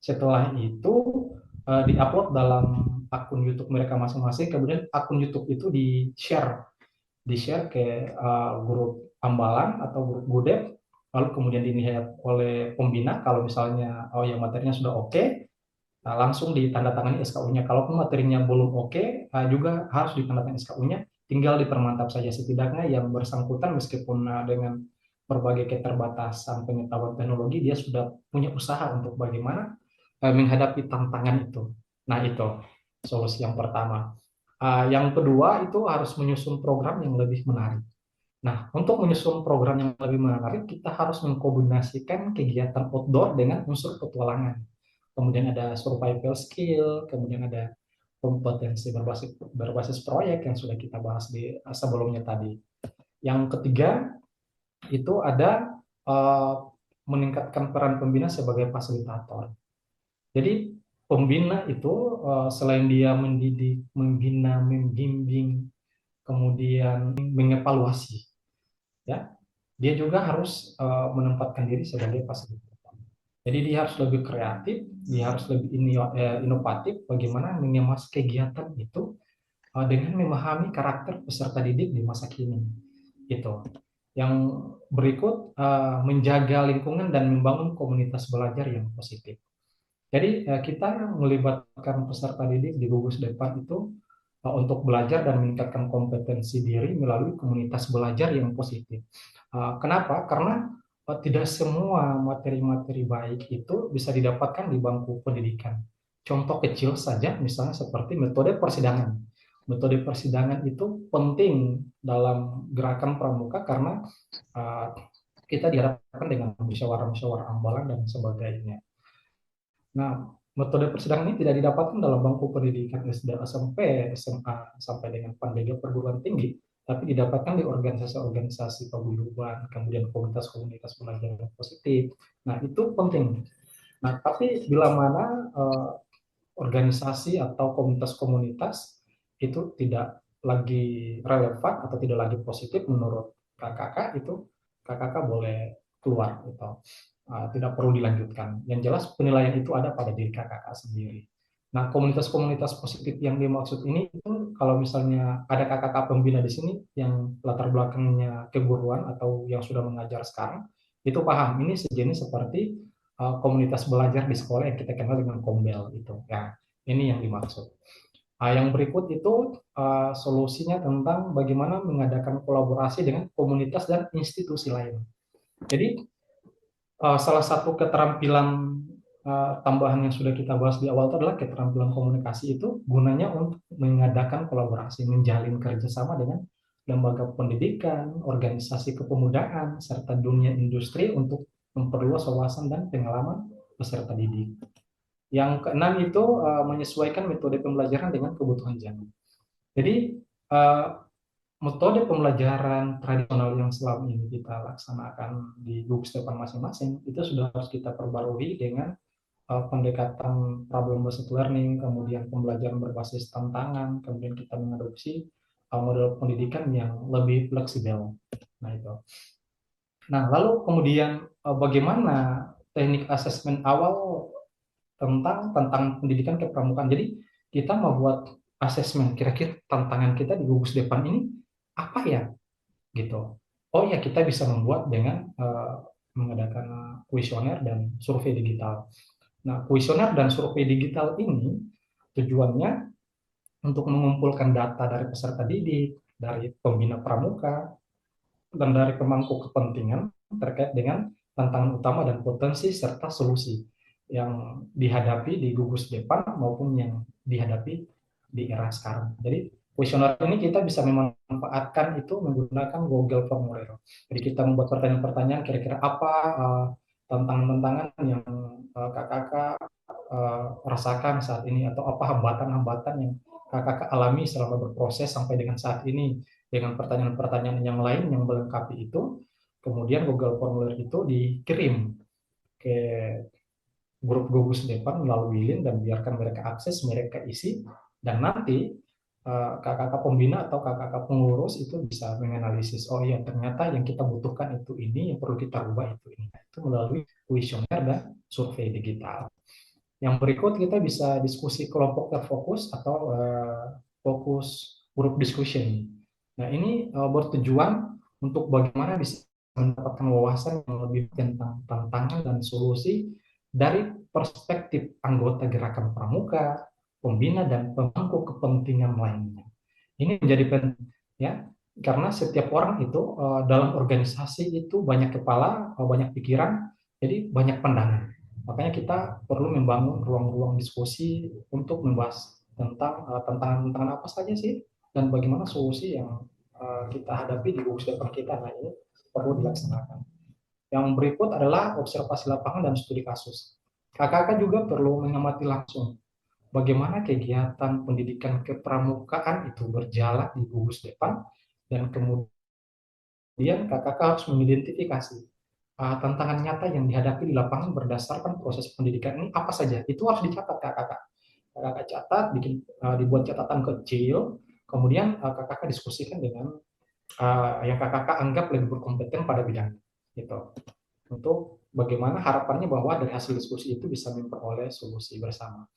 setelah itu diupload dalam akun YouTube mereka masing-masing, kemudian akun YouTube itu di-share ke grup ambalan atau grup Gudep, lalu kemudian dilihat oleh pembina. Kalau misalnya yang materinya sudah oke, langsung ditandatangani SKU-nya. Kalaupun materinya belum oke, juga harus ditandatangani SKU-nya, tinggal dipermantap saja. Setidaknya yang bersangkutan meskipun dengan berbagai keterbatasan pengetahuan teknologi, dia sudah punya usaha untuk bagaimana menghadapi tantangan itu. Nah, itu solusi yang pertama. Yang kedua itu harus menyusun program yang lebih menarik. Nah, untuk menyusun program yang lebih menarik, kita harus mengkombinasikan kegiatan outdoor dengan unsur petualangan. Kemudian ada survival skill, kemudian ada kompetensi berbasis proyek yang sudah kita bahas di sebelumnya tadi. Yang ketiga itu ada meningkatkan peran pembina sebagai fasilitator. Jadi pembina itu selain dia mendidik, membina, membimbing, kemudian mengevaluasi, ya, dia juga harus menempatkan diri sebagai fasilitator. Jadi dia harus lebih kreatif, dia harus lebih inovatif, bagaimana mengemas kegiatan itu dengan memahami karakter peserta didik di masa kini. Itu. Yang berikut, menjaga lingkungan dan membangun komunitas belajar yang positif. Jadi kita melibatkan peserta didik di gugus depan itu untuk belajar dan meningkatkan kompetensi diri melalui komunitas belajar yang positif. Kenapa? Karena tidak semua materi-materi baik itu bisa didapatkan di bangku pendidikan. Contoh kecil saja, misalnya seperti metode persidangan. Metode persidangan itu penting dalam gerakan pramuka karena uh, kita dihadapkan dengan musyawarah-musyawarah ambalan dan sebagainya. Nah, metode persidangan ini tidak didapatkan dalam bangku pendidikan SD, SMP, SMA, sampai dengan pandega perguruan tinggi, tapi didapatkan di organisasi-organisasi paguyuban, kemudian komunitas-komunitas belajar yang positif. Nah, itu penting. Nah, tapi bila mana organisasi atau komunitas-komunitas itu tidak lagi relevan atau tidak lagi positif menurut KKK, itu KKK boleh keluar gitu. Tidak perlu dilanjutkan. Yang jelas penilaian itu ada pada diri KKK sendiri. Nah, komunitas-komunitas positif yang dimaksud ini itu kalau misalnya ada KKK pembina di sini yang latar belakangnya keguruan atau yang sudah mengajar sekarang, itu paham ini sejenis seperti komunitas belajar di sekolah yang kita kenal dengan kombel itu. Ya, ini yang dimaksud. Yang berikut itu solusinya tentang bagaimana mengadakan kolaborasi dengan komunitas dan institusi lain. Jadi salah satu keterampilan tambahan yang sudah kita bahas di awal itu adalah keterampilan komunikasi itu gunanya untuk mengadakan kolaborasi, menjalin kerjasama dengan lembaga pendidikan, organisasi kepemudaan, serta dunia industri untuk memperluas wawasan dan pengalaman peserta didik. Yang keenam itu menyesuaikan metode pembelajaran dengan kebutuhan zaman. Jadi metode pembelajaran tradisional yang selama ini kita laksanakan di gugus depan masing-masing itu sudah harus kita perbarui dengan pendekatan problem-based learning, kemudian pembelajaran berbasis tantangan, kemudian kita mengadopsi model pendidikan yang lebih fleksibel. Nah itu. Nah lalu kemudian bagaimana teknik asesmen awal tentang pendidikan kepramukaan. Jadi kita membuat asesmen kira-kira tantangan kita di gugus depan ini apa ya gitu. Oh ya, kita bisa membuat dengan mengadakan kuesioner dan survei digital. Nah, kuesioner dan survei digital ini tujuannya untuk mengumpulkan data dari peserta didik, dari pembina pramuka, dan dari pemangku kepentingan terkait dengan tantangan utama dan potensi serta solusi yang dihadapi di gugus depan maupun yang dihadapi di era sekarang. Jadi kuesioner ini kita bisa memanfaatkan itu menggunakan Google Formulir. Jadi kita membuat pertanyaan-pertanyaan kira-kira apa tantangan-tantangan yang KKK rasakan saat ini atau apa hambatan-hambatan yang KKK alami selama berproses sampai dengan saat ini dengan pertanyaan-pertanyaan yang lain yang melengkapi itu. Kemudian Google Formulir itu dikirim ke grup gugus depan melalui link dan biarkan mereka akses, mereka isi, dan nanti KKK pembina atau KKK pengurus itu bisa menganalisis, oh iya ternyata yang kita butuhkan itu ini, yang perlu kita rubah itu ini. Itu melalui kuesioner dan survei digital. Yang berikut kita bisa diskusi kelompok terfokus atau fokus group discussion. Nah ini bertujuan untuk bagaimana bisa mendapatkan wawasan yang lebih tentang tantangan dan solusi dari perspektif anggota gerakan pramuka, pembina dan pemangku kepentingan lainnya. Ini menjadi penting ya, karena setiap orang itu dalam organisasi itu banyak kepala, banyak pikiran, jadi banyak pandangan. Makanya kita perlu membangun ruang-ruang diskusi untuk membahas tentang tantangan-tantangan apa saja sih dan bagaimana solusi yang kita hadapi di gugus depan kita. Nah ini perlu dilaksanakan. Yang berikut adalah observasi lapangan dan studi kasus. KKK juga perlu mengamati langsung bagaimana kegiatan pendidikan kepramukaan itu berjalan di gugus depan, dan kemudian KKK harus mengidentifikasi tantangan nyata yang dihadapi di lapangan berdasarkan proses pendidikan ini apa saja. Itu harus dicatat KKK. KKK catat, dibuat catatan kecil, kemudian KKK diskusikan dengan yang KKK anggap lebih berkompeten pada bidangnya. Gitu. Untuk bagaimana harapannya bahwa dari hasil diskusi itu bisa memperoleh solusi bersama.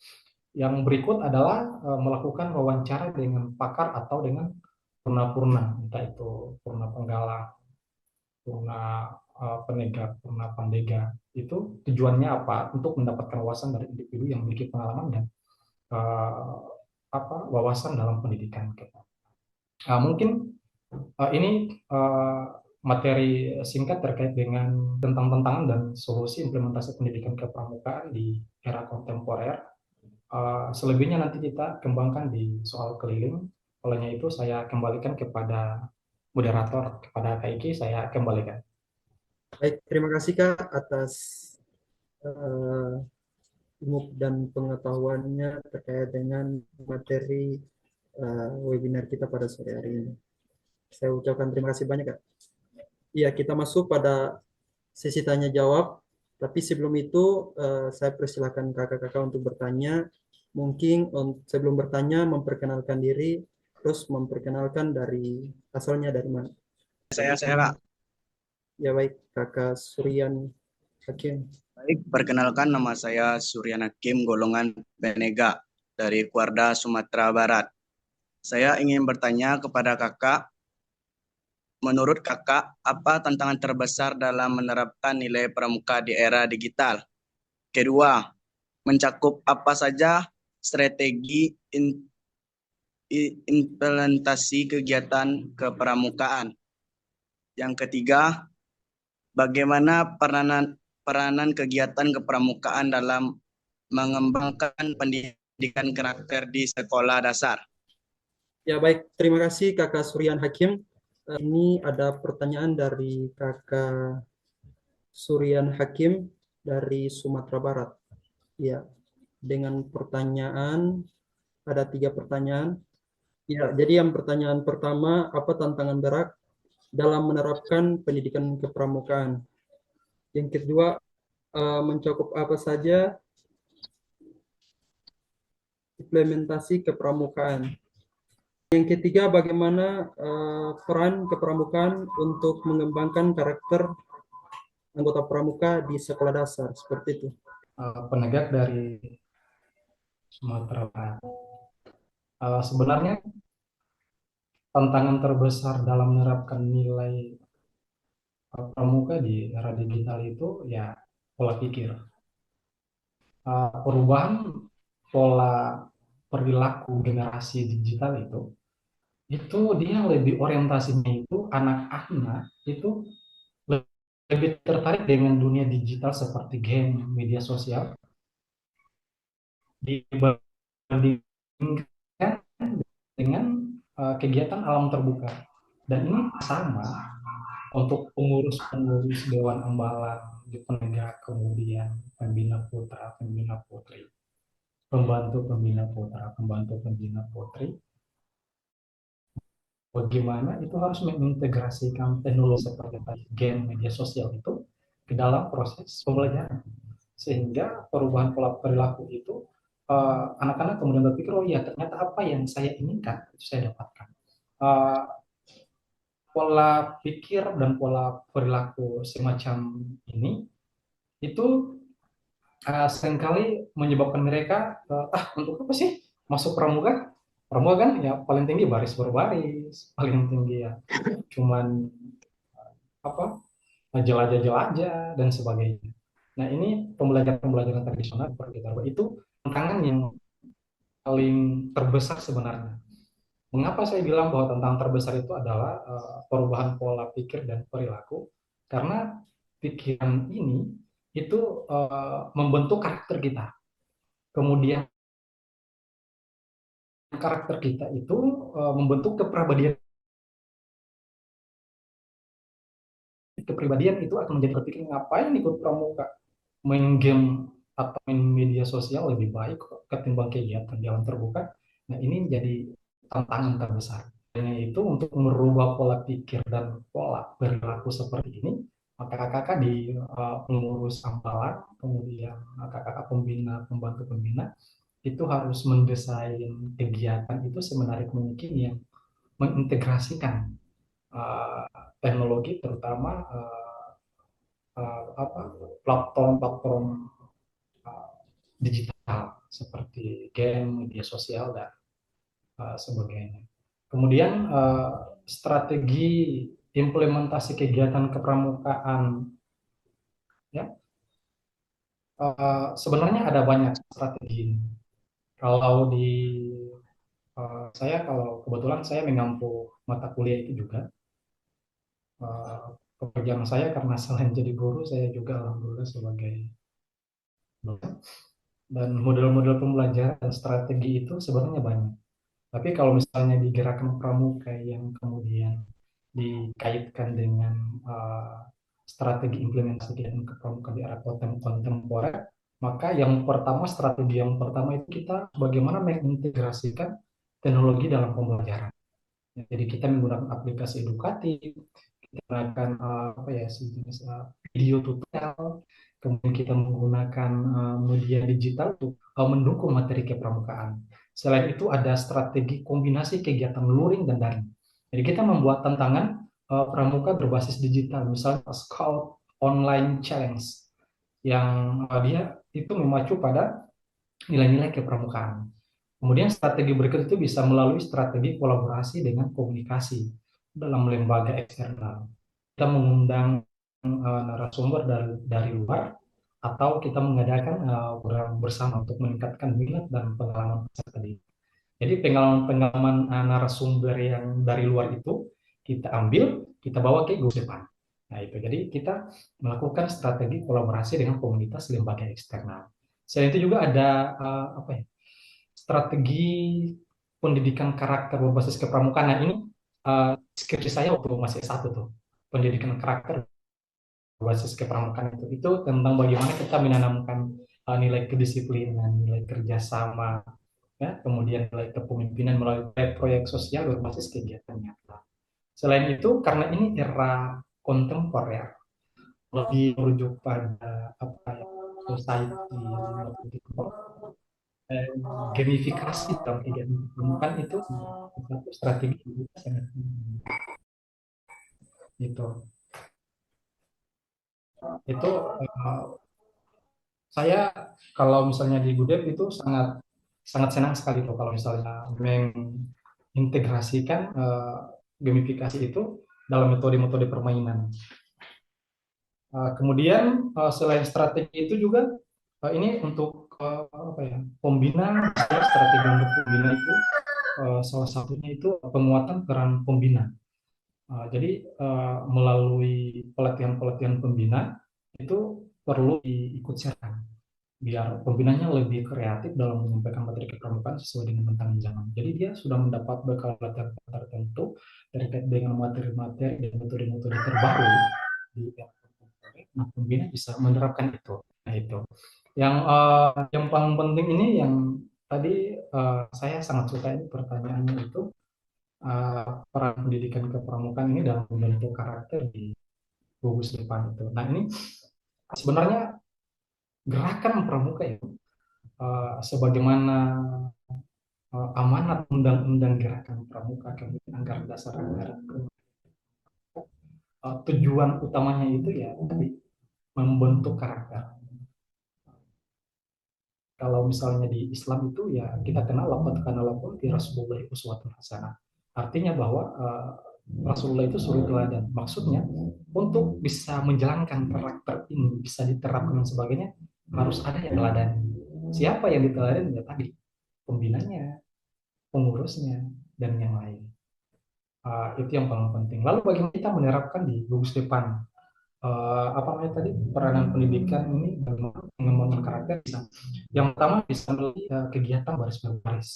Yang berikut adalah melakukan wawancara dengan pakar atau dengan purna-purna, entah itu purna penggalang, purna penegak, purna pandega. Itu tujuannya apa? Untuk mendapatkan wawasan dari individu yang memiliki pengalaman dan wawasan dalam pendidikan. Mungkin ini materi singkat terkait dengan tentang tantangan dan solusi implementasi pendidikan kepramukaan di era kontemporer. Selebihnya nanti kita kembangkan di soal keliling. Olehnya itu saya kembalikan kepada moderator, kepada Kak Iki, saya kembalikan. Baik, terima kasih Kak atas ilmu dan pengetahuannya terkait dengan materi webinar kita pada sore hari ini. Saya ucapkan terima kasih banyak Kak. Iya, kita masuk pada sesi tanya jawab. Tapi sebelum itu saya persilahkan kakak-kakak untuk bertanya. Mungkin sebelum bertanya memperkenalkan diri, terus memperkenalkan dari asalnya dari mana. Saya Kak. Ya baik, kakak Suryan Hakim. Baik, perkenalkan nama saya Suryan Hakim, golongan Benega dari Kuarda, Sumatera Barat. Saya ingin bertanya kepada kakak, menurut kakak, apa tantangan terbesar dalam menerapkan nilai pramuka di era digital? Kedua, mencakup apa saja strategi implementasi kegiatan kepramukaan? Yang ketiga, bagaimana peranan kegiatan kepramukaan dalam mengembangkan pendidikan karakter di sekolah dasar? Ya baik, terima kasih kakak Suryan Hakim. Ini ada pertanyaan dari kakak Suryan Hakim dari Sumatera Barat. Ya, dengan pertanyaan, ada 3 pertanyaan. Ya, jadi yang pertanyaan pertama, apa tantangan berat dalam menerapkan pendidikan kepramukaan? Yang kedua, mencakup apa saja implementasi kepramukaan? Yang ketiga, bagaimana peran kepramukaan untuk mengembangkan karakter anggota pramuka di sekolah dasar? Seperti itu. Penegak dari Sumatera Barat. Sebenarnya tantangan terbesar dalam menerapkan nilai pramuka di era digital itu ya pola pikir. Perubahan pola perilaku generasi digital itu dia lebih orientasinya itu anak-anak itu lebih tertarik dengan dunia digital seperti game, media sosial dibandingkan dengan kegiatan alam terbuka. Dan ini sama untuk pengurus-pengurus Dewan Ambalan di Penegak, kemudian pembina putra, pembina putri, pembantu pembina putra, pembantu pembina putri. Bagaimana itu harus mengintegrasikan teknologi seperti game, media sosial itu ke dalam proses pembelajaran. Sehingga perubahan pola perilaku itu anak-anak kemudian berpikir, oh iya ternyata apa yang saya inginkan itu saya dapatkan. Pola pikir dan pola perilaku semacam ini itu seringkali menyebabkan mereka untuk apa sih masuk pramuka? Pramuka kan ya paling tinggi baris berbaris, paling tinggi ya cuman apa jelajah-jelajah dan sebagainya. Nah ini pembelajaran tradisional seperti itu tantangan yang paling terbesar sebenarnya. Mengapa saya bilang bahwa tantangan terbesar itu adalah perubahan pola pikir dan perilaku? Karena pikiran ini itu membentuk karakter kita. Kemudian karakter kita itu membentuk kepribadian itu akan menjadi berpikir ngapain ikut pramuka, main game atau main media sosial lebih baik ketimbang kegiatan jalan terbuka. Nah ini menjadi tantangan terbesar. Itu untuk merubah pola pikir dan pola perilaku seperti ini, maka kakak-kakak di pengurus ambalan, kemudian kakak-kakak pembina, pembantu pembina, itu harus mendesain kegiatan itu semenarik mungkin yang mengintegrasikan teknologi, terutama platform-platform digital seperti game, media sosial dan sebagainya. Kemudian strategi implementasi kegiatan kepramukaan, ya sebenarnya ada banyak strategi. Kalau di saya, kalau kebetulan saya mengampu mata kuliah itu juga, pekerjaan saya karena selain jadi guru, saya juga alhamdulillah sebagai dosen. Dan model-model pembelajaran dan strategi itu sebenarnya banyak. Tapi kalau misalnya di gerakan pramuka yang kemudian dikaitkan dengan strategi implementasi kegiatan kepramukaan di era kontemporer, maka strategi yang pertama itu kita bagaimana mengintegrasikan teknologi dalam pembelajaran. Jadi kita menggunakan aplikasi edukatif, kita menggunakan video tutorial, kemudian kita menggunakan media digital untuk mendukung materi kepramukaan. Selain itu ada strategi kombinasi kegiatan luring dan daring. Jadi kita membuat tantangan pramuka berbasis digital, misalnya Scout Online Challenge, yang dia itu memacu pada nilai-nilai kepramukaan. Kemudian strategi berikut itu bisa melalui strategi kolaborasi dengan komunikasi dalam lembaga eksternal. Kita mengundang narasumber dari luar, atau kita mengadakan program bersama untuk meningkatkan minat dan pengalaman peserta didik. Jadi pengalaman narasumber yang dari luar itu kita ambil, kita bawa ke grup depan. Nah itu, jadi kita melakukan strategi kolaborasi dengan komunitas lembaga eksternal. Selain itu juga ada strategi pendidikan karakter berbasis kepramukaan. Nah ini skripsi saya waktu masih S1 tuh, pendidikan karakter berbasis kepramukaan itu tentang bagaimana kita menanamkan nilai kedisiplinan, nilai kerjasama, ya, kemudian nilai kepemimpinan melalui proyek sosial berbasis kegiatan nyata. Selain itu, karena ini era kontemporer, lebih merujuk pada society, gamifikasi dalam kegiatan kepramukaan itu satu strategi yang sangat itu saya kalau misalnya di Gudep itu sangat senang sekali tuh kalau misalnya mengintegrasikan gamifikasi itu dalam metode-metode permainan. Kemudian selain strategi itu juga ini untuk pembina, strategi untuk pembina itu salah satunya itu penguatan peran pembina. Jadi melalui pelatihan-pelatihan pembina itu perlu diikut serta biar pembinanya lebih kreatif dalam menyampaikan materi kepramukaan sesuai dengan tantangan zaman. Jadi dia sudah mendapat bekal latihan tertentu terkait dengan materi-materi dan metode-metode terbaru di era kontemporer. Nah, pembina bisa menerapkan itu. Nah itu. Yang paling penting ini yang tadi saya sangat suka ini pertanyaannya itu peran pendidikan kepramukaan ini dalam membentuk karakter di gugus depan itu. Nah ini sebenarnya gerakan pramuka itu sebagaimana amanat undang-undang gerakan pramuka kemudian anggaran dasar anggaran tujuan utamanya itu ya tadi membentuk karakter. Kalau misalnya di Islam itu ya kita kenal laqad kana lakum fi Rasulillah uswatun hasanah. Artinya bahwa Rasulullah itu suri teladan. Maksudnya untuk bisa menjalankan karakter ini bisa diterapkan dan sebagainya harus ada yang teladani. Siapa yang diteladani? Ya tadi pembinanya, pengurusnya, dan yang lain. Itu yang paling penting. Lalu bagaimana kita menerapkan di gugus depan? Peranan pendidikan ini dalam pengembangan karakter bisa. Yang pertama bisa melalui kegiatan baris berbaris.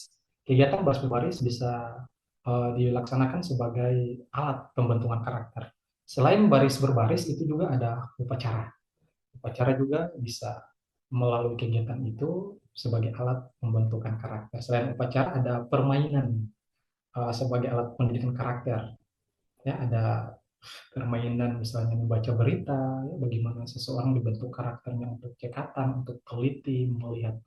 Kegiatan baris berbaris bisa dilaksanakan sebagai alat pembentukan karakter. Selain baris berbaris itu juga ada upacara. Upacara juga bisa melalui kegiatan itu sebagai alat pembentukan karakter. Selain upacara ada permainan sebagai alat pendidikan karakter. Ya, ada permainan misalnya membaca berita, ya, bagaimana seseorang dibentuk karakternya untuk cekatan, untuk teliti, melihat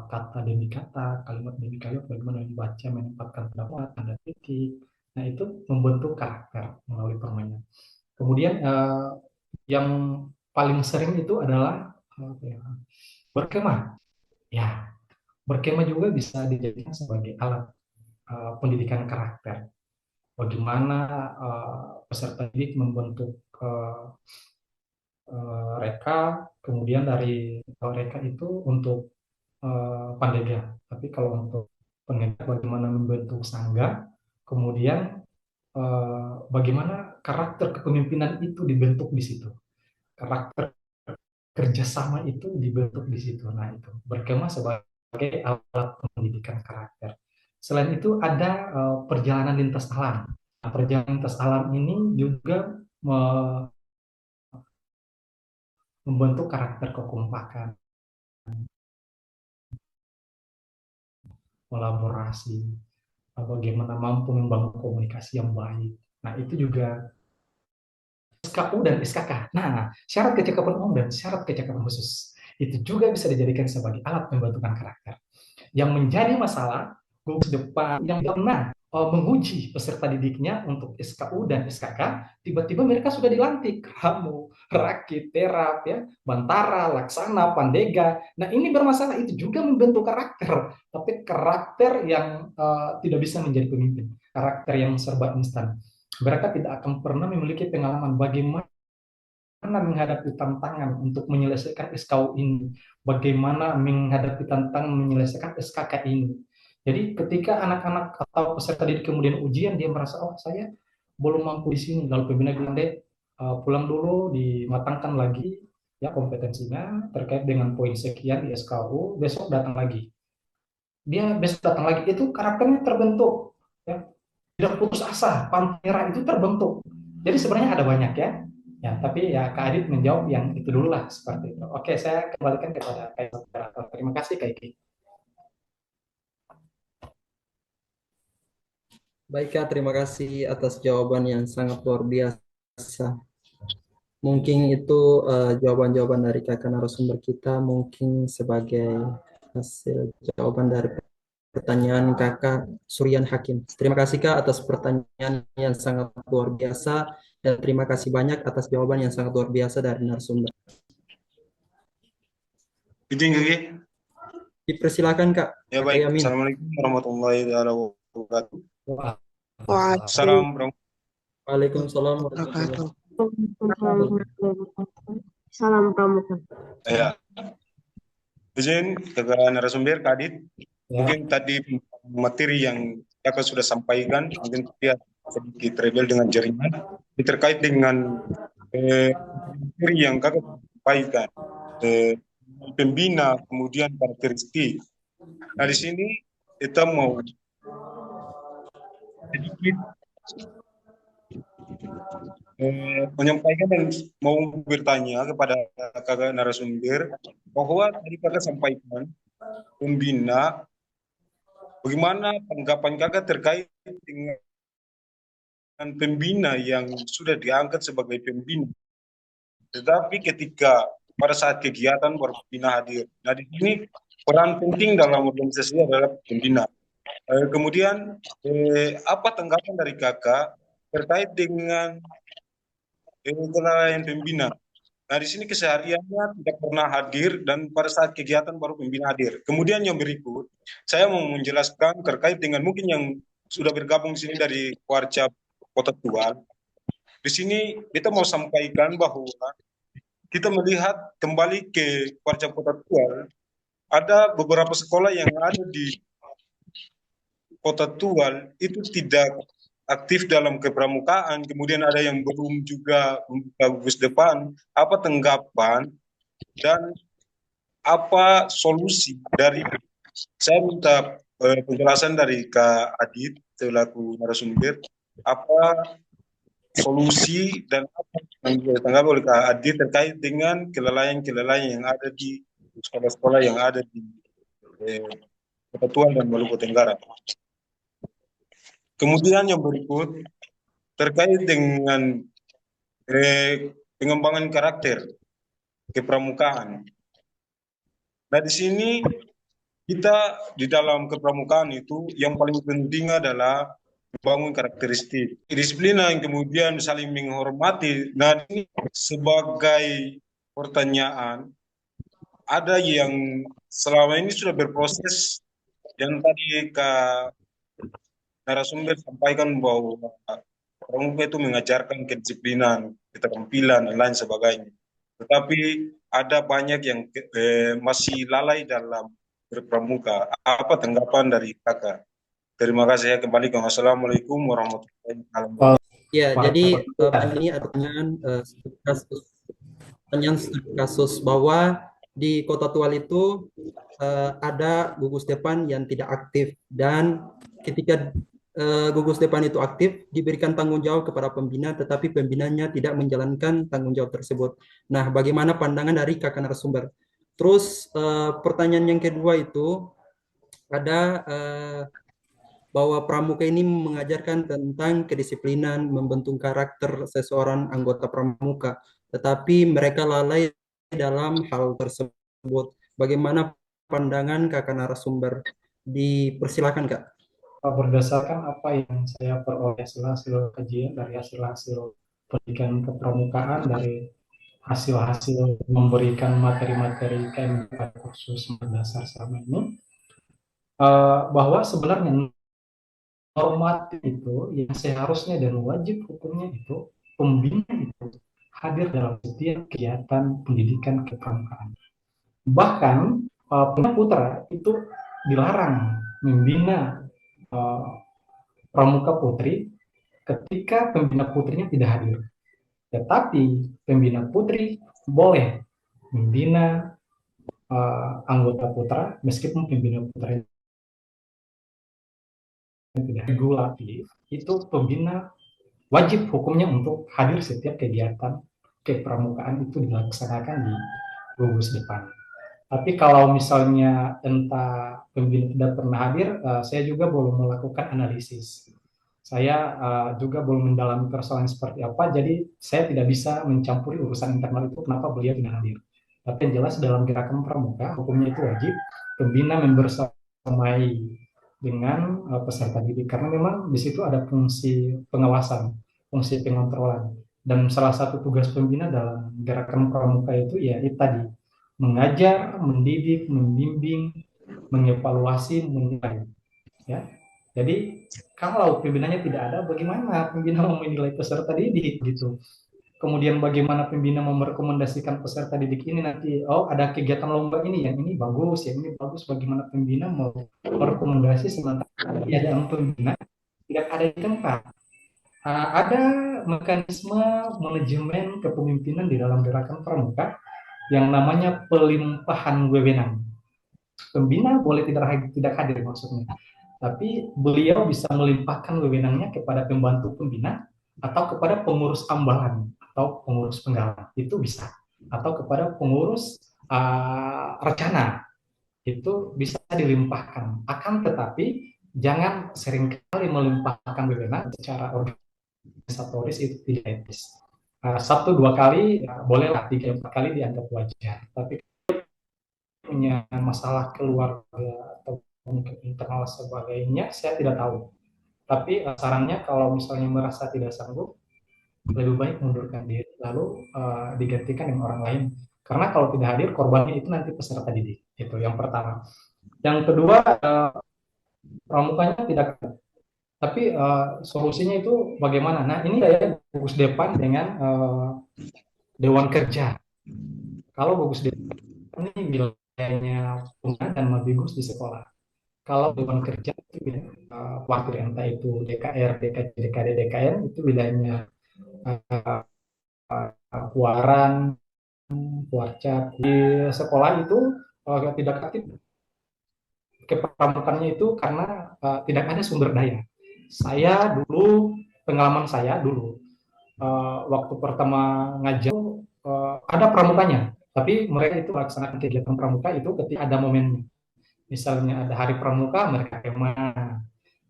kata demi kata, kalimat demi kalimat, bagaimana membaca, menempatkan pendapat, tanda titik. Nah itu membentuk karakter melalui permainan. Kemudian yang paling sering itu adalah berkemah. Ya, berkemah juga bisa dijadikan sebagai alat pendidikan karakter. Bagaimana peserta didik membentuk reka, kemudian dari reka itu untuk pandega. Tapi kalau untuk pendega bagaimana membentuk sangga, kemudian bagaimana karakter kepemimpinan itu dibentuk di situ. Karakter kerjasama itu dibentuk di situ. Nah, itu berkemah sebagai alat pendidikan karakter. Selain itu ada perjalanan lintas alam. Nah, perjalanan lintas alam ini juga membentuk karakter kekompakan, kolaborasi, bagaimana mampu membangun komunikasi yang baik. Nah, itu juga SKU dan SKK. Nah, syarat kecakapan umum dan syarat kecakapan khusus itu juga bisa dijadikan sebagai alat pembentukan karakter. Yang menjadi masalah gugus depan yang pernah menguji peserta didiknya untuk SKU dan SKK, tiba-tiba mereka sudah dilantik Kamu, Rakit, Terap, ya, Bantara, Laksana, Pandega. Nah, ini bermasalah, itu juga membentuk karakter, tapi karakter yang tidak bisa menjadi pemimpin, karakter yang serba instan. Mereka tidak akan pernah memiliki pengalaman bagaimana menghadapi tantangan untuk menyelesaikan SKU ini, bagaimana menghadapi tantangan menyelesaikan SKK ini. Jadi ketika anak-anak atau peserta didik kemudian ujian, dia merasa, oh saya belum mampu di sini. Lalu pembina bilang, deh pulang dulu, dimatangkan lagi ya kompetensinya terkait dengan poin sekian di SKU, besok datang lagi. Dia besok datang lagi, itu karakternya terbentuk. Ya. Tidak putus asa, pantera itu terbentuk. Jadi sebenarnya ada banyak ya. Ya, tapi ya Kak Adit menjawab yang itu dulu lah, seperti itu. Oke, saya kembalikan kepada Kak Operator. Terima kasih Kak Iki. Baik Kak, terima kasih atas jawaban yang sangat luar biasa. Mungkin itu jawaban-jawaban dari kakak narasumber kita, mungkin sebagai hasil jawaban dari pertanyaan kakak Suryan Hakim. Terima kasih Kak atas pertanyaan yang sangat luar biasa, dan terima kasih banyak atas jawaban yang sangat luar biasa dari narasumber. Izin Kiki. Dipersilakan Kak. Ya Kakak baik. Yamin. Assalamualaikum warahmatullahi wabarakatuh. Waalaikumsalam. Salam bro. Waalaikumsalam warahmatullahi wabarakatuh. Salam pramuka. Ya. Izin kakak narasumber Kak Adit. Ya. Mungkin tadi materi yang kakak sudah sampaikan, mungkin dia sedikit rebel dengan jaringan. Ini terkait dengan materi yang kakak sampaikan. Pembina, kemudian karakteristik. Nah di sini kita mau sedikit menyampaikan dan mau bertanya kepada kakak narasumber bahwa tadi kakak sampaikan pembina, bagaimana tanggapan kakak terkait dengan pembina yang sudah diangkat sebagai pembina, tetapi ketika pada saat kegiatan baru pembina hadir. Nah di sini peran penting dalam organisasi adalah pembina. Kemudian apa tanggapan dari kakak terkait dengan kelalaian pembina? Nah di sini kesehariannya tidak pernah hadir dan pada saat kegiatan baru pembina hadir. Kemudian yang berikut, saya mau menjelaskan terkait dengan mungkin yang sudah bergabung di sini dari Warcap Kota Tual. Di sini kita mau sampaikan bahwa kita melihat kembali ke Warcap Kota Tual, ada beberapa sekolah yang ada di Kota Tual itu tidak aktif dalam kepramukaan, kemudian ada yang belum juga membuka gugus depan. Apa tanggapan dan apa solusi dari, saya minta penjelasan dari Kak Adit selaku narasumber, apa solusi dan apa yang ditanggapi oleh Kak Adit terkait dengan kelalaian-kelalaian yang ada di sekolah-sekolah yang ada di Kota Tual dan Maluku Tenggara. Kemudian yang berikut terkait dengan pengembangan karakter kepramukaan. Nah di sini kita di dalam kepramukaan itu yang paling penting adalah membangun karakteristik kedisiplinan, kemudian saling menghormati. Nah ini sebagai pertanyaan, ada yang selama ini sudah berproses yang tadi Kak narasumber sampaikan bahwa pramuka itu mengajarkan kedisiplinan, keterampilan, dan lain sebagainya. Tetapi ada banyak yang masih lalai dalam berpramuka. Apa tanggapan dari kakak? Terima kasih. Saya kembali ke Assalamualaikum warahmatullahi wabarakatuh. Ya, jadi Warga. ini ada pertanyaan studi kasus bahwa di Kota Tual itu ada gugus depan yang tidak aktif, dan ketika gugus depan itu aktif diberikan tanggung jawab kepada pembina, tetapi pembinanya tidak menjalankan tanggung jawab tersebut. Nah, bagaimana pandangan dari kakak narasumber? Terus pertanyaan yang kedua itu ada bahwa pramuka ini mengajarkan tentang kedisiplinan, membentuk karakter seseorang anggota pramuka, tetapi mereka lalai dalam hal tersebut. Bagaimana pandangan kakak narasumber? Dipersilakan, Kak. Berdasarkan apa yang saya peroleh hasil-hasil kajian dari hasil-hasil pendidikan kepramukaan, dari hasil-hasil memberikan materi-materi KM pada kursus dasar selama ini, bahwa sebenarnya normatif itu yang seharusnya dan wajib hukumnya itu pembina itu hadir dalam setiap kegiatan pendidikan kepramukaan. Bahkan pembina putra itu dilarang membina pramuka putri ketika pembina putrinya tidak hadir. Tetapi pembina putri boleh membina anggota putra meskipun pembina putra tidak regulatif, itu pembina wajib hukumnya untuk hadir setiap kegiatan kepramukaan itu dilaksanakan di gugus depan. Tapi kalau misalnya entah pembina tidak pernah hadir, saya juga belum melakukan analisis. Saya juga belum mendalami persoalan seperti apa, jadi saya tidak bisa mencampuri urusan internal itu kenapa beliau tidak hadir. Tapi yang jelas dalam gerakan pramuka, hukumnya itu wajib pembina membersamai dengan peserta didik, karena memang di situ ada fungsi pengawasan, fungsi pengontrolan, dan salah satu tugas pembina dalam gerakan pramuka itu ya itu tadi, mengajar, mendidik, membimbing, mengevaluasi, menilai. Ya, jadi kalau pimpinannya tidak ada, bagaimana pembina mau menilai peserta didik gitu? Kemudian bagaimana pembina mau merekomendasikan peserta didik ini nanti, oh ada kegiatan lomba ini, yang ini bagus, yang ini bagus, bagaimana pembina mau merekomendasi sementara ya dalam pembina tidak ada di tempat. Ada mekanisme manajemen kepemimpinan di dalam gerakan pramuka yang namanya pelimpahan wewenang. Pembina boleh tidak hadir maksudnya, tapi beliau bisa melimpahkan wewenangnya kepada pembantu pembina atau kepada pengurus ambalan atau pengurus penggalang, itu bisa, atau kepada pengurus rencana, itu bisa dilimpahkan. Akan tetapi jangan seringkali melimpahkan wewenang secara organisatoris, itu tidak etis. Satu dua kali bolehlah, 3-4 kali dianggap wajar, tapi punya masalah keluarga atau mungkin internal sebagainya, saya tidak tahu. Tapi sarannya kalau misalnya merasa tidak sanggup, lebih baik mundurkan diri, lalu digantikan dengan orang lain. Karena kalau tidak hadir, korbannya itu nanti peserta didik. Itu yang pertama. Yang kedua, pramukanya tidak. Tapi solusinya itu bagaimana? Nah, ini saya gugus depan dengan Dewan Kerja. Kalau gugus depan ini wilayahnya Punah dan Mabigus di sekolah. Kalau Dewan Kerja itu wakil entah itu DKR, DKC, DKD, DKN itu wilayahnya Kuaran, Kuarcap. Di sekolah itu tidak aktif kepramukannya itu karena tidak ada sumber daya. Saya dulu, pengalaman saya dulu, waktu pertama ngajar ada pramukanya, tapi mereka itu melaksanakan kegiatan pramuka itu ketika ada momennya. Misalnya ada hari pramuka, mereka kemah.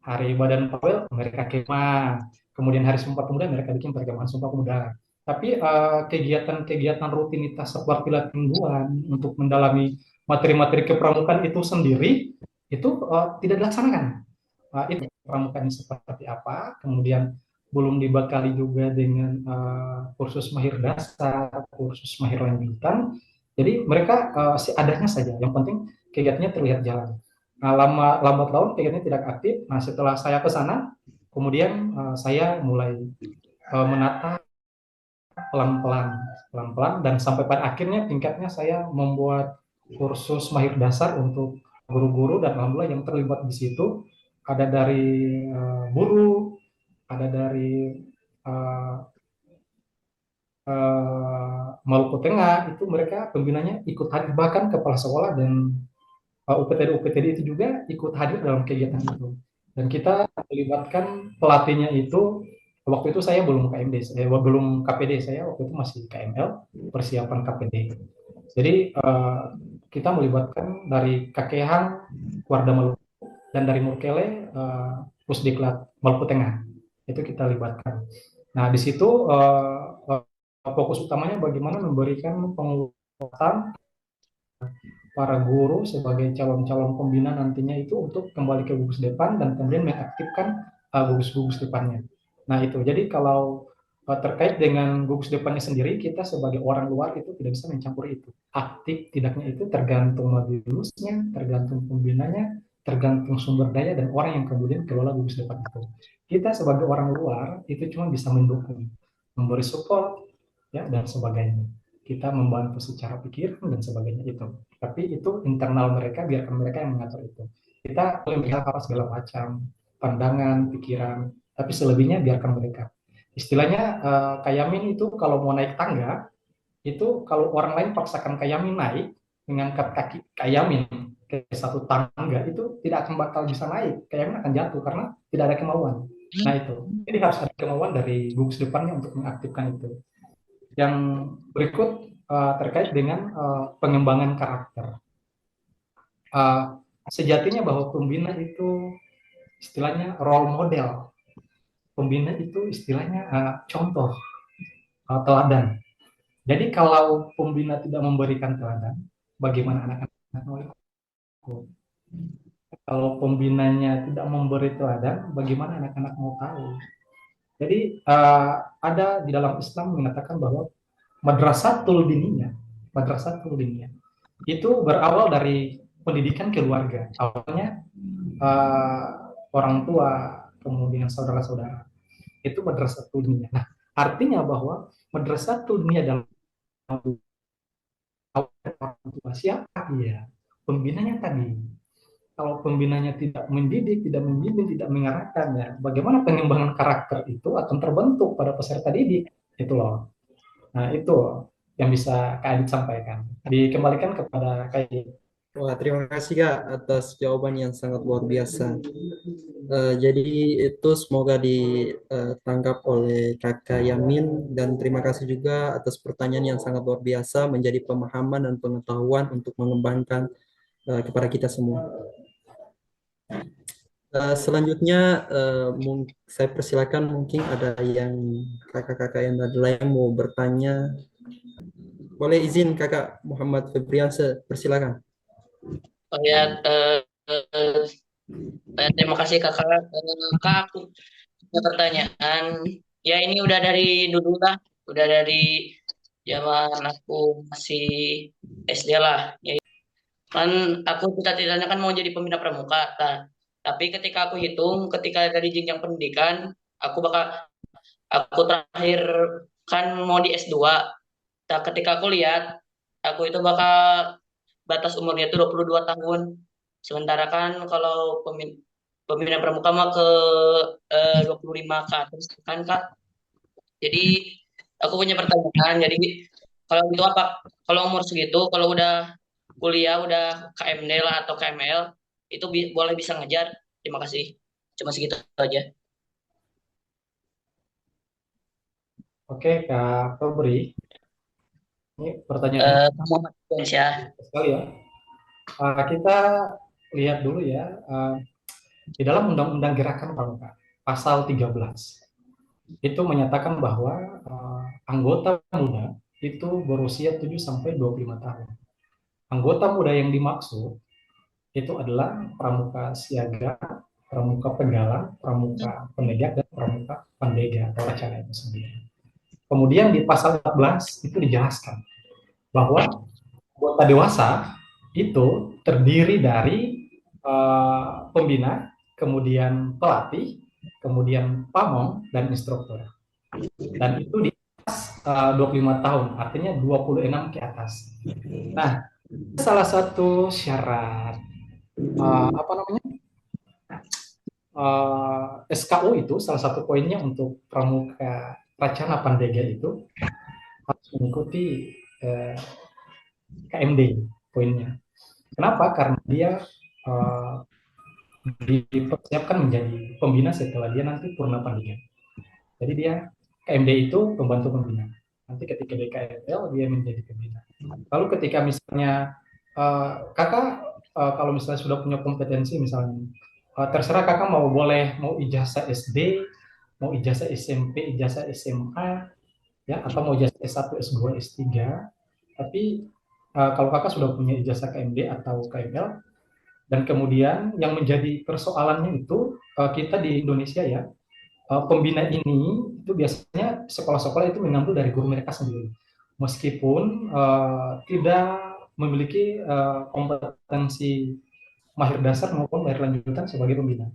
Hari badan pawel, mereka kemah. Kemudian hari Sumpah Pemuda, mereka bikin perkemahan Sumpah Pemuda. Tapi kegiatan-kegiatan rutinitas seperti latihan mingguan untuk mendalami materi-materi kepramukaan itu sendiri, itu tidak dilaksanakan. Itu pramukaan seperti apa, kemudian belum dibekali juga dengan kursus mahir dasar, kursus mahir lanjutan. Jadi mereka seadanya saja. Yang penting kegiatannya terlihat jalan. Nah, lambat laun kegiatannya tidak aktif. Nah, setelah saya ke sana, kemudian saya mulai menata pelan-pelan, dan sampai pada akhirnya tingkatnya saya membuat kursus mahir dasar untuk guru-guru, dan alhamdulillah yang terlibat di situ ada dari buruh, ada dari Maluku Tengah itu mereka pembinanya ikut hadir, bahkan kepala sekolah dan UPTD itu juga ikut hadir dalam kegiatan itu. Dan kita melibatkan pelatihnya itu, waktu itu saya belum belum KPD, saya waktu itu masih KML, persiapan KPD. Jadi kita melibatkan dari Kakehan, Warda Maluku, dan dari Murkele, Pusdiklat Maluku Tengah. Itu kita libatkan. Nah, di situ fokus utamanya bagaimana memberikan penguatan para guru sebagai calon-calon pembina nantinya itu untuk kembali ke gugus depan dan kemudian mengaktifkan gugus-gugus depannya. Nah itu, jadi kalau terkait dengan gugus depannya sendiri, kita sebagai orang luar itu tidak bisa mencampur itu. Aktif tidaknya itu tergantung madilusnya, tergantung pembinanya, tergantung sumber daya dan orang yang kemudian kelola gugus depan itu. Kita sebagai orang luar itu cuma bisa mendukung, memberi support, ya, dan sebagainya. Kita membantu secara pikiran dan sebagainya itu. Tapi itu internal mereka, biarkan mereka yang mengatur itu. Kita boleh melihat apa segala macam, pandangan, pikiran, tapi selebihnya biarkan mereka. Istilahnya Kayamin itu kalau mau naik tangga, itu kalau orang lain paksakan Kayamin naik, mengangkat kaki Kayamin ke satu tangga, itu tidak akan bakal bisa naik. Kayamin akan jatuh karena tidak ada kemauan. Nah itu, jadi harus ada kemauan dari gugus depannya untuk mengaktifkan itu. Yang berikut terkait dengan pengembangan karakter. Sejatinya bahwa pembina itu istilahnya role model. Pembina itu istilahnya contoh, teladan. Jadi kalau pembina tidak memberikan teladan, bagaimana anak-anak mau ikut? Kalau pembinanya tidak memberi teladan, bagaimana anak-anak mau tahu? Jadi ada di dalam Islam mengatakan bahwa madrasatul diniyah itu berawal dari pendidikan keluarga. Awalnya orang tua, kemudian saudara-saudara. Itu madrasatul diniyah. Nah, artinya bahwa madrasatul diniyah dalam orang tua siapa? Ya, pembinanya tadi. Kalau pembinanya tidak mendidik, tidak membimbing, tidak mengarahkan, ya bagaimana pengembangan karakter itu akan terbentuk pada peserta didik, itu loh. Nah itu yang bisa Kak Adit sampaikan. Dikembalikan kepada Kak Adit. Wah, terima kasih Kak atas jawaban yang sangat luar biasa. Jadi itu semoga ditangkap oleh Kakak Yamin, dan terima kasih juga atas pertanyaan yang sangat luar biasa, menjadi pemahaman dan pengetahuan untuk mengembangkan kepada kita semua. Selanjutnya saya persilakan, mungkin ada yang kakak-kakak yang lain mau bertanya. Boleh izin Kakak Muhammad Febriansyah, persilakan. Oh ya, terima kasih kakak. Kak, aku punya pertanyaan. Ya ini udah dari dulu lah, udah dari zaman aku masih SD lah. Ya, kan aku cita-citanya kan mau jadi pembina pramuka. Nah, tapi ketika aku hitung, ketika dari jenjang pendidikan, aku terakhir kan mau di S2. Nah, ketika aku lihat, aku itu bakal batas umurnya itu 22 tahun. Sementara kan kalau pembina pramuka mah ke 25 ke atas kan Kak. Jadi aku punya pertanyaan. Jadi kalau gitu apa? Kalau umur segitu, kalau udah kuliah, udah KMD lah atau KML, itu boleh bisa ngejar. Terima kasih. Cuma segitu aja. Oke, Kak Febri. Ini pertanyaan Muhammad Indonesia. sekali ya. Kita lihat dulu ya. Di dalam Undang-Undang Gerakan Pramuka, pasal 13, itu menyatakan bahwa anggota muda itu berusia 7 sampai 25 tahun. Anggota muda yang dimaksud itu adalah pramuka siaga, pramuka pegalang, pramuka penegak, dan pramuka pandega atau wacana itu sendiri. Kemudian di pasal 14 itu dijelaskan bahwa anggota dewasa itu terdiri dari pembina, kemudian pelatih, kemudian pamong, dan instruktur. Dan itu di atas 25 tahun, artinya 26 ke atas. Nah, salah satu syarat SKU itu salah satu poinnya untuk Pramuka Racana Pandega itu harus mengikuti KMD poinnya. Kenapa? Karena dia eh, dipersiapkan menjadi pembina setelah dia nanti purna pandega. Jadi dia KMD itu pembantu pembina. Nanti ketika DKFL dia menjadi pembina. Lalu ketika misalnya kakak kalau misalnya sudah punya kompetensi misalnya terserah kakak mau ijazah SD, mau ijazah SMP, ijazah SMA, ya atau mau ijazah S1, S2, S3. Tapi kalau kakak sudah punya ijazah KMD atau KML, dan kemudian yang menjadi persoalannya itu kita di Indonesia ya, pembina ini itu biasanya sekolah-sekolah itu mengambil dari guru mereka sendiri. Meskipun tidak memiliki kompetensi mahir dasar maupun mahir lanjutan sebagai pembina.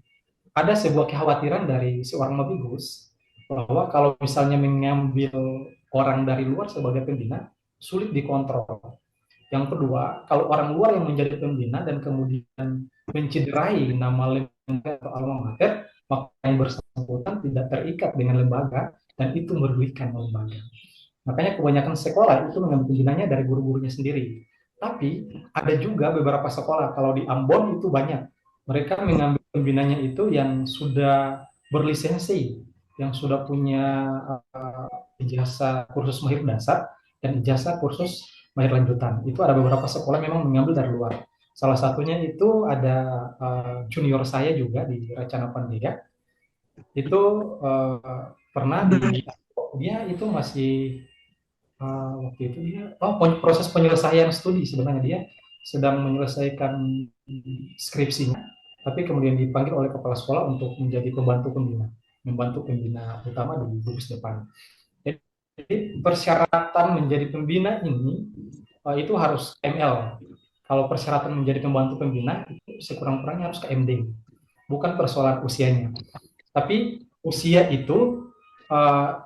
Ada sebuah kekhawatiran dari seorang Mabigus bahwa kalau misalnya mengambil orang dari luar sebagai pembina, sulit dikontrol. Yang kedua, kalau orang luar yang menjadi pembina dan kemudian mencederai nama lembaga atau alma mater, maka yang bersangkutan tidak terikat dengan lembaga dan itu merugikan lembaga. Makanya kebanyakan sekolah itu mengambil pembinanya dari guru-gurunya sendiri. Tapi ada juga beberapa sekolah, kalau di Ambon itu banyak. Mereka mengambil pembinanya itu yang sudah berlisensi, yang sudah punya ijazah kursus mahir dasar dan ijazah kursus mahir lanjutan. Itu ada beberapa sekolah memang mengambil dari luar. Salah satunya itu ada junior saya juga di Racana Pandega. Itu pernah dia itu masih waktu itu dia proses penyelesaian studi sebenarnya dia sedang menyelesaikan skripsinya, tapi kemudian dipanggil oleh kepala sekolah untuk menjadi membantu pembina utama di gugus depan. Jadi persyaratan menjadi pembina ini itu harus KML. Kalau persyaratan menjadi pembantu pembina itu sekurang-kurangnya harus KMD. Bukan persoalan usianya. Tapi usia itu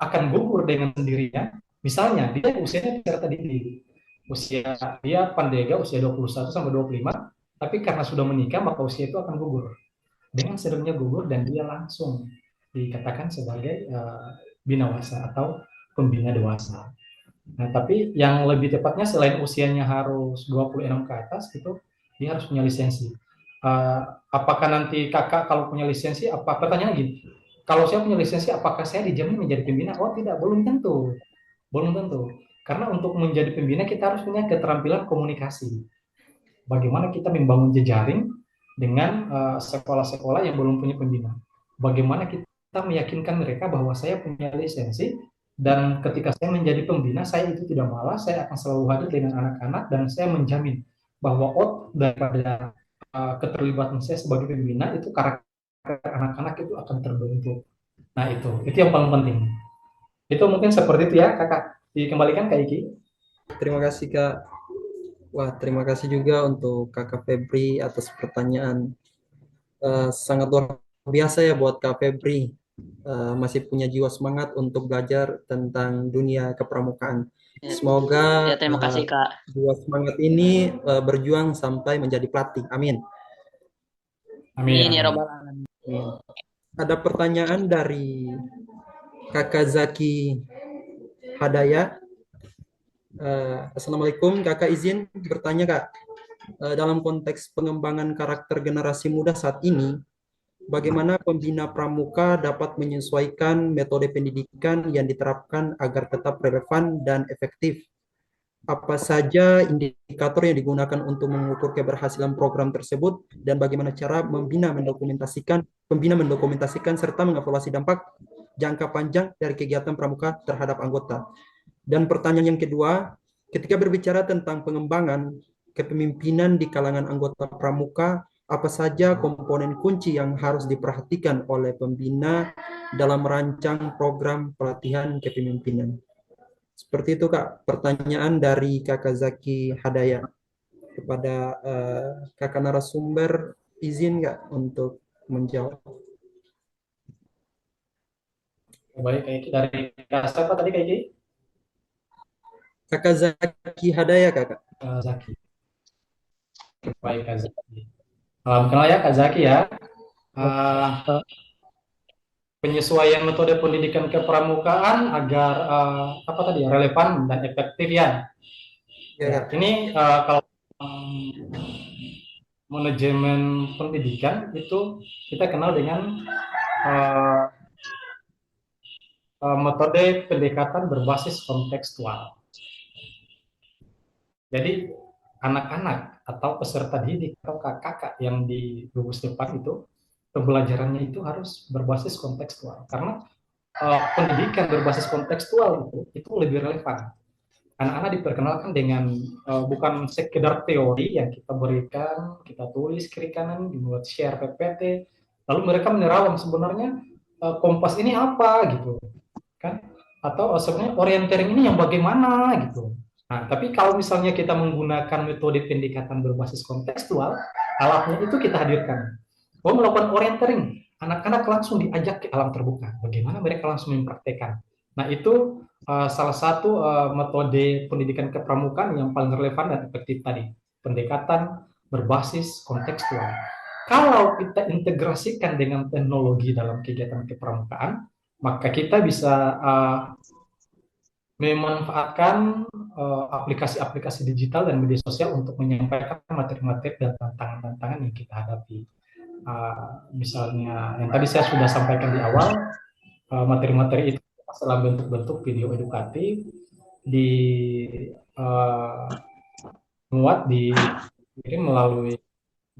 akan gugur dengan sendirinya. Misalnya dia usianya peserta didik. Usia dia Pandega usia 21 sampai 25, tapi karena sudah menikah maka usia itu akan gugur. Dengan sendirinya gugur dan dia langsung dikatakan sebagai binawasa atau pembina dewasa. Nah, tapi yang lebih tepatnya selain usianya harus 26 ke atas itu dia harus punya lisensi. Apakah nanti kakak kalau punya lisensi, pertanyaan gini, kalau saya punya lisensi apakah saya dijamin menjadi pembina? Oh tidak, belum tentu. Belum tentu. Karena untuk menjadi pembina kita harus punya keterampilan komunikasi. Bagaimana kita membangun jejaring dengan sekolah-sekolah yang belum punya pembina. Bagaimana kita meyakinkan mereka bahwa saya punya lisensi dan ketika saya menjadi pembina, saya itu tidak malas, saya akan selalu hadir dengan anak-anak dan saya menjamin bahwa daripada keterlibatan saya sebagai pembina itu karakter anak-anak itu akan terbentuk. Nah itu yang paling penting. Itu mungkin seperti itu ya kakak. Dikembalikan Kak Iki. Terima kasih Kak. Wah, terima kasih juga untuk Kakak Febri atas pertanyaan. Sangat luar biasa ya buat Kak Febri. Masih punya jiwa semangat untuk belajar tentang dunia kepramukaan. Semoga Ya, terima kasih Kak. jiwa semangat ini berjuang sampai menjadi pelatih. Amin. Amin ya robbal alamin. Ada pertanyaan dari Kakak Zaki Hadaya. Assalamualaikum, Kakak izin bertanya Kak. Dalam konteks pengembangan karakter generasi muda saat ini, bagaimana pembina pramuka dapat menyesuaikan metode pendidikan yang diterapkan agar tetap relevan dan efektif? Apa saja indikator yang digunakan untuk mengukur keberhasilan program tersebut dan bagaimana cara pembina mendokumentasikan serta mengevaluasi dampak jangka panjang dari kegiatan pramuka terhadap anggota? Dan pertanyaan yang kedua, ketika berbicara tentang pengembangan kepemimpinan di kalangan anggota pramuka, apa saja komponen kunci yang harus diperhatikan oleh pembina dalam merancang program pelatihan kepemimpinan? Seperti itu Kak, pertanyaan dari Kakak Zaki Hadaya. Kepada Kakak narasumber, izin nggak untuk menjawab? Baik, Kak Iki. Dari siapa tadi Kak Iki? Kakak Zaki Hadaya Kakak. Zaki. Baik Kak Zaki. Salam kenal ya Kak Zaki ya. uh, penyesuaian metode pendidikan kepramukaan agar apa tadi ya, relevan dan efektif ya. Ya, ini kalau manajemen pendidikan itu kita kenal dengan metode pendekatan berbasis kontekstual. Jadi anak-anak atau peserta didik atau kakak-kakak yang di gugus depan itu pembelajarannya itu harus berbasis kontekstual karena pendidikan berbasis kontekstual itu lebih relevan. Anak-anak diperkenalkan dengan bukan sekedar teori yang kita berikan, kita tulis kiri kanan, dibuat share PPT, lalu mereka menerawang sebenarnya kompas ini apa gitu, kan? Atau sebenarnya orientering ini yang bagaimana gitu. Nah, tapi kalau misalnya kita menggunakan metode pendekatan berbasis kontekstual, alatnya itu kita hadirkan. Oh, melakukan orientering, anak-anak langsung diajak ke alam terbuka. Bagaimana mereka langsung mempraktekkan. Nah, itu salah satu metode pendidikan kepramukaan yang paling relevan dan efektif tadi, pendekatan berbasis kontekstual. Kalau kita integrasikan dengan teknologi dalam kegiatan kepramukaan, maka kita bisa memanfaatkan aplikasi-aplikasi digital dan media sosial untuk menyampaikan materi-materi dan tantangan-tantangan yang kita hadapi. Misalnya yang tadi saya sudah sampaikan di awal, materi-materi itu dalam bentuk-bentuk video edukatif muat dikirim melalui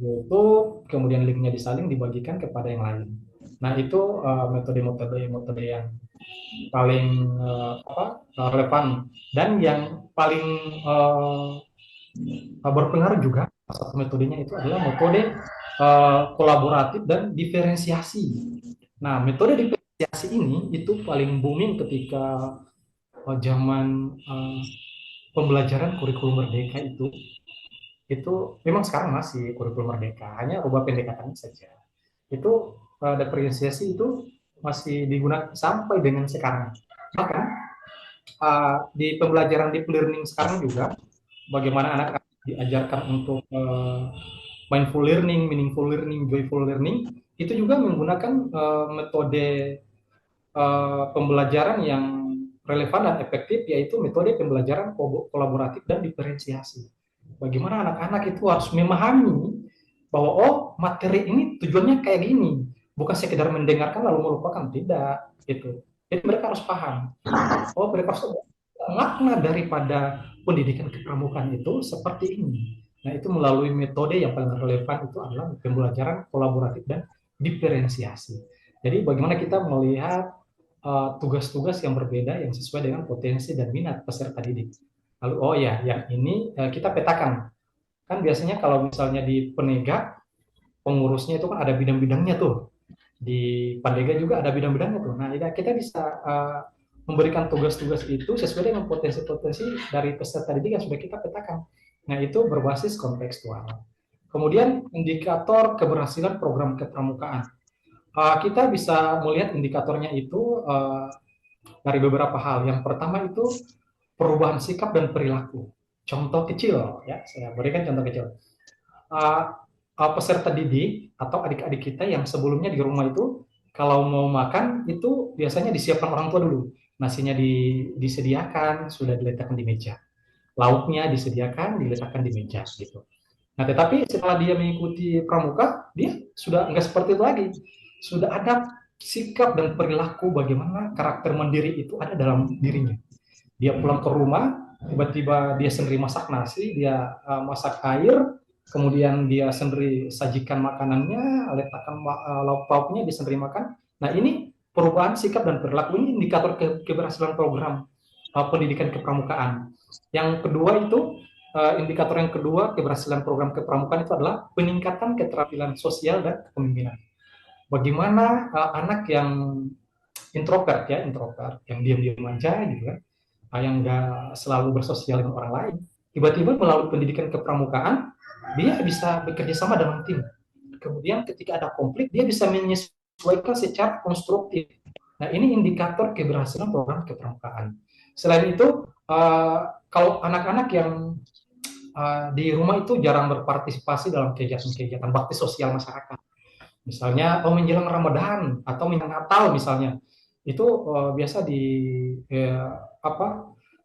YouTube, kemudian linknya disalin dibagikan kepada yang lain. Nah, itu metode-metode yang paling relevan dan yang paling berpengaruh juga. Satu metodenya itu adalah metode kolaboratif dan diferensiasi. Nah, metode diferensiasi ini itu paling booming ketika zaman pembelajaran kurikulum merdeka itu memang sekarang masih kurikulum merdeka, hanya rubah pendekatannya saja. Itu diferensiasi itu masih digunakan sampai dengan sekarang. Bahkan di pembelajaran deep learning sekarang juga, bagaimana anak-anak diajarkan untuk mindful learning, meaningful learning, joyful learning, itu juga menggunakan metode pembelajaran yang relevan dan efektif, yaitu metode pembelajaran kolaboratif dan diferensiasi. Bagaimana anak-anak itu harus memahami bahwa oh, materi ini tujuannya kayak gini, bukan sekedar mendengarkan lalu melupakan, tidak gitu. Jadi mereka harus paham. Oh, mereka harus makna daripada pendidikan kepramukaan itu seperti ini. Nah, itu melalui metode yang paling relevan itu adalah pembelajaran kolaboratif dan diferensiasi. Jadi bagaimana kita melihat tugas-tugas yang berbeda yang sesuai dengan potensi dan minat peserta didik. Lalu oh ya, yang ini kita petakan. Kan biasanya kalau misalnya di Penega pengurusnya itu kan ada bidang-bidangnya tuh. Di Pandega juga ada bidang-bidangnya tuh. Nah, kita bisa memberikan tugas-tugas itu sesuai dengan potensi-potensi dari peserta didik yang sudah kita petakan. Nah, itu berbasis kontekstual. Kemudian indikator keberhasilan program kepramukaan. Kita bisa melihat indikatornya itu dari beberapa hal. Yang pertama itu perubahan sikap dan perilaku. Contoh kecil, ya, saya berikan contoh kecil. Peserta didik atau adik-adik kita yang sebelumnya di rumah itu kalau mau makan itu biasanya disiapkan orang tua dulu. Nasinya disediakan, sudah diletakkan di meja. Lauknya disediakan, diletakkan di meja gitu. Nah, tetapi setelah dia mengikuti pramuka, dia sudah enggak seperti itu lagi. Sudah ada sikap dan perilaku bagaimana karakter mandiri itu ada dalam dirinya. Dia pulang ke rumah, tiba-tiba dia sendiri masak nasi, dia masak air, kemudian dia sendiri sajikan makanannya, letakkan lauk pauknya, dia sendiri makan. Nah, ini perubahan sikap dan perilaku, ini indikator keberhasilan program pendidikan kepramukaan. Yang kedua itu, indikator yang kedua keberhasilan program kepramukaan itu adalah peningkatan keterampilan sosial dan kepemimpinan. Bagaimana anak yang introvert, yang diam-diam aja gitu kan, yang nggak selalu bersosial dengan orang lain, tiba-tiba melalui pendidikan kepramukaan dia bisa bekerja sama dengan tim. Kemudian ketika ada konflik dia bisa menyesuaikan secara konstruktif. Nah, ini indikator keberhasilan program kepramukaan. Selain itu, kalau anak-anak yang di rumah itu jarang berpartisipasi dalam kegiatan-kegiatan bakti sosial masyarakat, Misalnya menjelang Ramadan atau menjelang Natal misalnya, itu biasa apa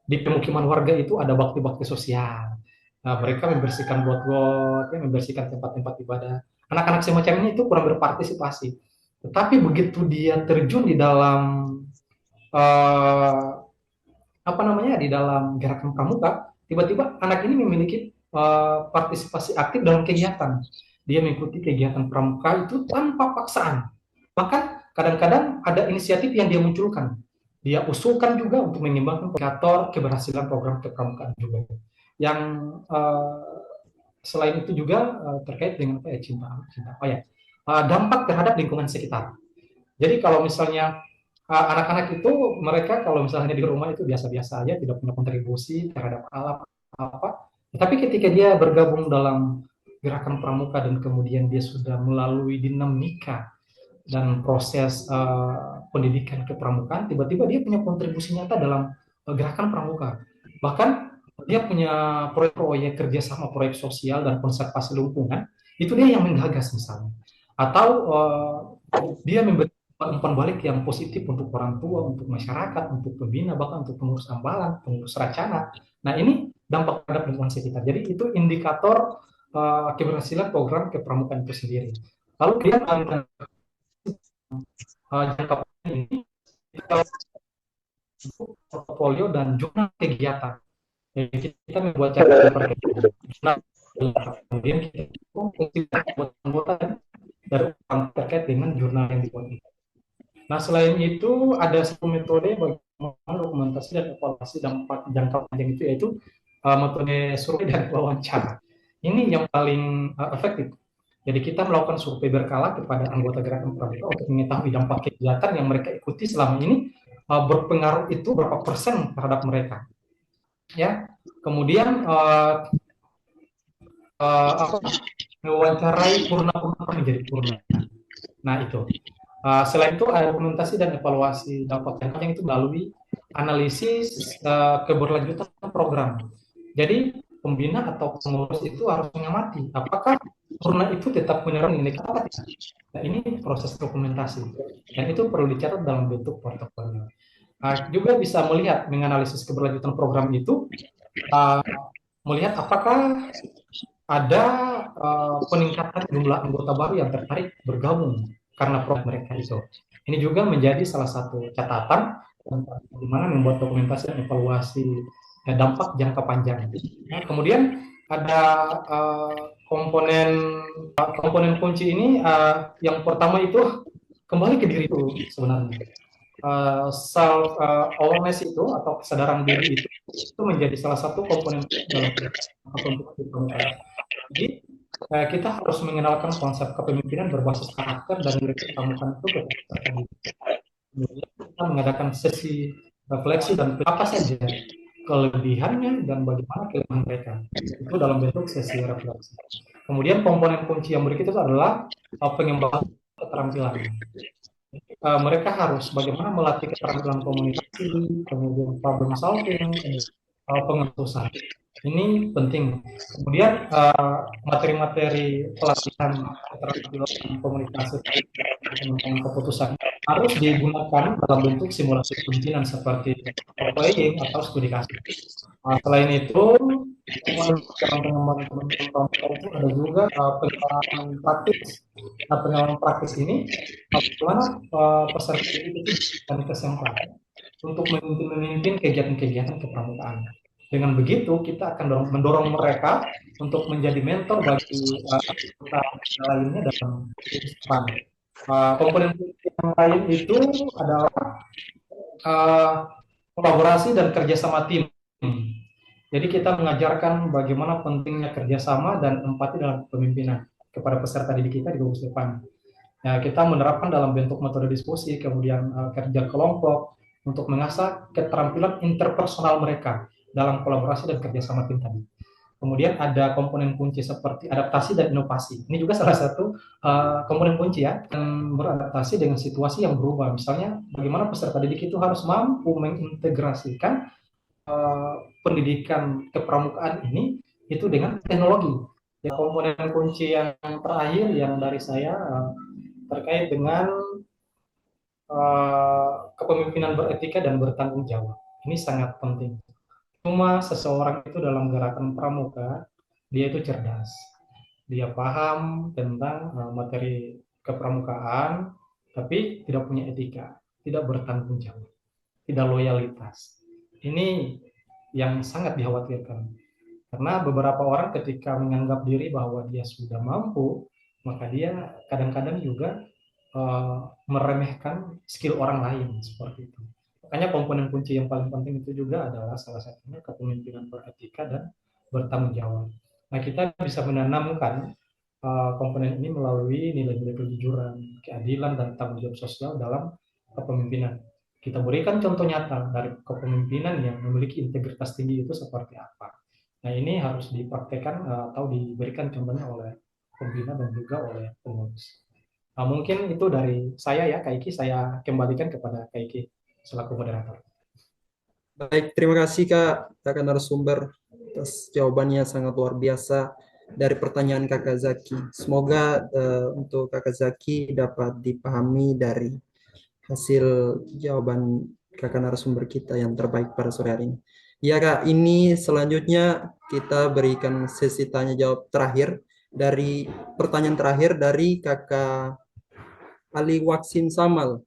di pemukiman warga itu ada bakti-bakti sosial. Nah, mereka membersihkan got-got, ya, membersihkan tempat-tempat ibadah. Anak-anak semacam ini itu kurang berpartisipasi. Tetapi begitu dia terjun di dalam eh, apa namanya, di dalam gerakan pramuka, tiba-tiba anak ini memiliki partisipasi aktif dalam kegiatan. Dia mengikuti kegiatan pramuka itu tanpa paksaan. Bahkan kadang-kadang ada inisiatif yang dia munculkan. Dia usulkan juga untuk mengembangkan indikator keberhasilan program kepramukaan juga. Yang selain itu juga terkait dengan apa ya, cinta apa ya, dampak terhadap lingkungan sekitar. Jadi kalau misalnya anak-anak itu, mereka kalau misalnya di rumah itu biasa-biasa aja, tidak punya kontribusi terhadap alam apa. Tapi ketika dia bergabung dalam gerakan pramuka dan kemudian dia sudah melalui dinamika dan proses pendidikan kepramukaan, tiba-tiba dia punya kontribusi nyata dalam gerakan pramuka. Bahkan dia punya proyek-proyek kerjasama, proyek sosial dan konservasi lingkungan, itu dia yang menggagas misalnya. Atau dia memberi umpan balik yang positif untuk orang tua, untuk masyarakat, untuk pembina, bahkan untuk pengurus ambalan, pengurus racana. Nah, ini dampak terhadap lingkungan sekitar. Jadi itu indikator keberhasilan program kepramukaan itu sendiri. Lalu dia jangka panjang ini kita portofolio dan jurnal kegiatan. Jadi kita membuat catatan jurnal, kemudian kita buat anggota dari terkait dengan jurnal yang dibuat. Nah, selain itu ada satu metode bagaimana dokumentasi dan evaluasi dampak jangka panjang itu, yaitu metode survei dan wawancara. Ini yang paling efektif. Jadi kita melakukan survei berkala kepada anggota gerakan pramuka untuk mengetahui dampak kegiatan yang mereka ikuti selama ini berpengaruh itu berapa persen terhadap mereka. Ya, kemudian mewawancarai purna-purna menjadi purna. Nah, itu. Selain itu ada dokumentasi dan evaluasi dampak jangka panjang itu melalui analisis keberlanjutan program. Jadi pembina atau pengurus itu harus mengamati apakah purna itu tetap menyerang nilai apa tidak. Nah, ini proses dokumentasi dan itu perlu dicatat dalam bentuk portofolio. Juga bisa melihat, menganalisis keberlanjutan program itu, melihat apakah ada peningkatan jumlah anggota baru yang tertarik bergabung karena program mereka itu. Ini juga menjadi salah satu catatan di mana membuat dokumentasi dan evaluasi dampak jangka panjang. Nah, kemudian ada komponen kunci ini, yang pertama itu kembali ke diri itu sebenarnya. Self awareness itu atau kesadaran diri itu menjadi salah satu komponen dalam komunikasi. Jadi kita harus mengenalkan konsep kepemimpinan berbasis karakter dan nilai kepramukaan itu kepada kita mengadakan sesi refleksi dan apa saja kelebihannya dan bagaimana kelemahan mereka itu dalam bentuk sesi refleksi. Kemudian komponen kunci yang berikutnya adalah pengembangan keterampilan. Mereka harus bagaimana melatih keterampilan komunikasi, kemudian problem solving, pengetusan. Ini penting. Kemudian materi-materi pelatihan keterampilan komunikasi dan keputusan harus digunakan dalam bentuk simulasi kepemimpinan seperti role-playing atau studi kasus. Selain itu, pengembangan itu ada juga pengalaman praktis. Nah, pengalaman praktis ini bagaimana peserta itu dan kesempatan untuk memimpin kegiatan-kegiatan kepramukaan. Dengan begitu, kita akan mendorong mereka untuk menjadi mentor bagi anggota lainnya dalam kehidupan. Komponen yang lain itu adalah kolaborasi dan kerjasama tim. Jadi kita mengajarkan bagaimana pentingnya kerjasama dan empati dalam kepemimpinan kepada peserta didik kita di gugus depan. Nah, kita menerapkan dalam bentuk metode diskusi, kemudian kerja kelompok untuk mengasah keterampilan interpersonal mereka dalam kolaborasi dan kerjasama tim tadi. Kemudian ada komponen kunci seperti adaptasi dan inovasi. Ini juga salah satu komponen kunci ya, yang beradaptasi dengan situasi yang berubah. Misalnya bagaimana peserta didik itu harus mampu mengintegrasikan pendidikan kepramukaan ini itu dengan teknologi. Ya, komponen kunci yang terakhir yang dari saya terkait dengan kepemimpinan beretika dan bertanggung jawab. Ini sangat penting. Cuma seseorang itu dalam gerakan pramuka, dia itu cerdas. Dia paham tentang materi kepramukaan, tapi tidak punya etika, tidak bertanggung jawab, tidak loyalitas. Ini yang sangat dikhawatirkan. Karena beberapa orang ketika menganggap diri bahwa dia sudah mampu, maka dia kadang-kadang juga meremehkan skill orang lain seperti itu. Makanya komponen kunci yang paling penting itu juga adalah salah satunya kepemimpinan beretika dan bertanggung jawab. Nah, kita bisa menanamkan komponen ini melalui nilai-nilai kejujuran, keadilan, dan tanggung jawab sosial dalam kepemimpinan. Kita berikan contoh nyata dari kepemimpinan yang memiliki integritas tinggi itu seperti apa. Nah, ini harus dipraktekkan atau diberikan contohnya oleh pembina dan juga oleh pengurus. Nah, mungkin itu dari saya ya, Kak Iki. Saya kembalikan kepada Kak Iki selaku moderator. Baik, terima kasih Kakak narasumber atas jawabannya sangat luar biasa dari pertanyaan Kakak Zaki. Semoga untuk Kakak Zaki dapat dipahami dari hasil jawaban Kakak narasumber kita yang terbaik pada sore hari ini. Ya Kak, ini selanjutnya kita berikan sesi tanya jawab terakhir dari pertanyaan terakhir dari Kakak Ali Waksim Samal.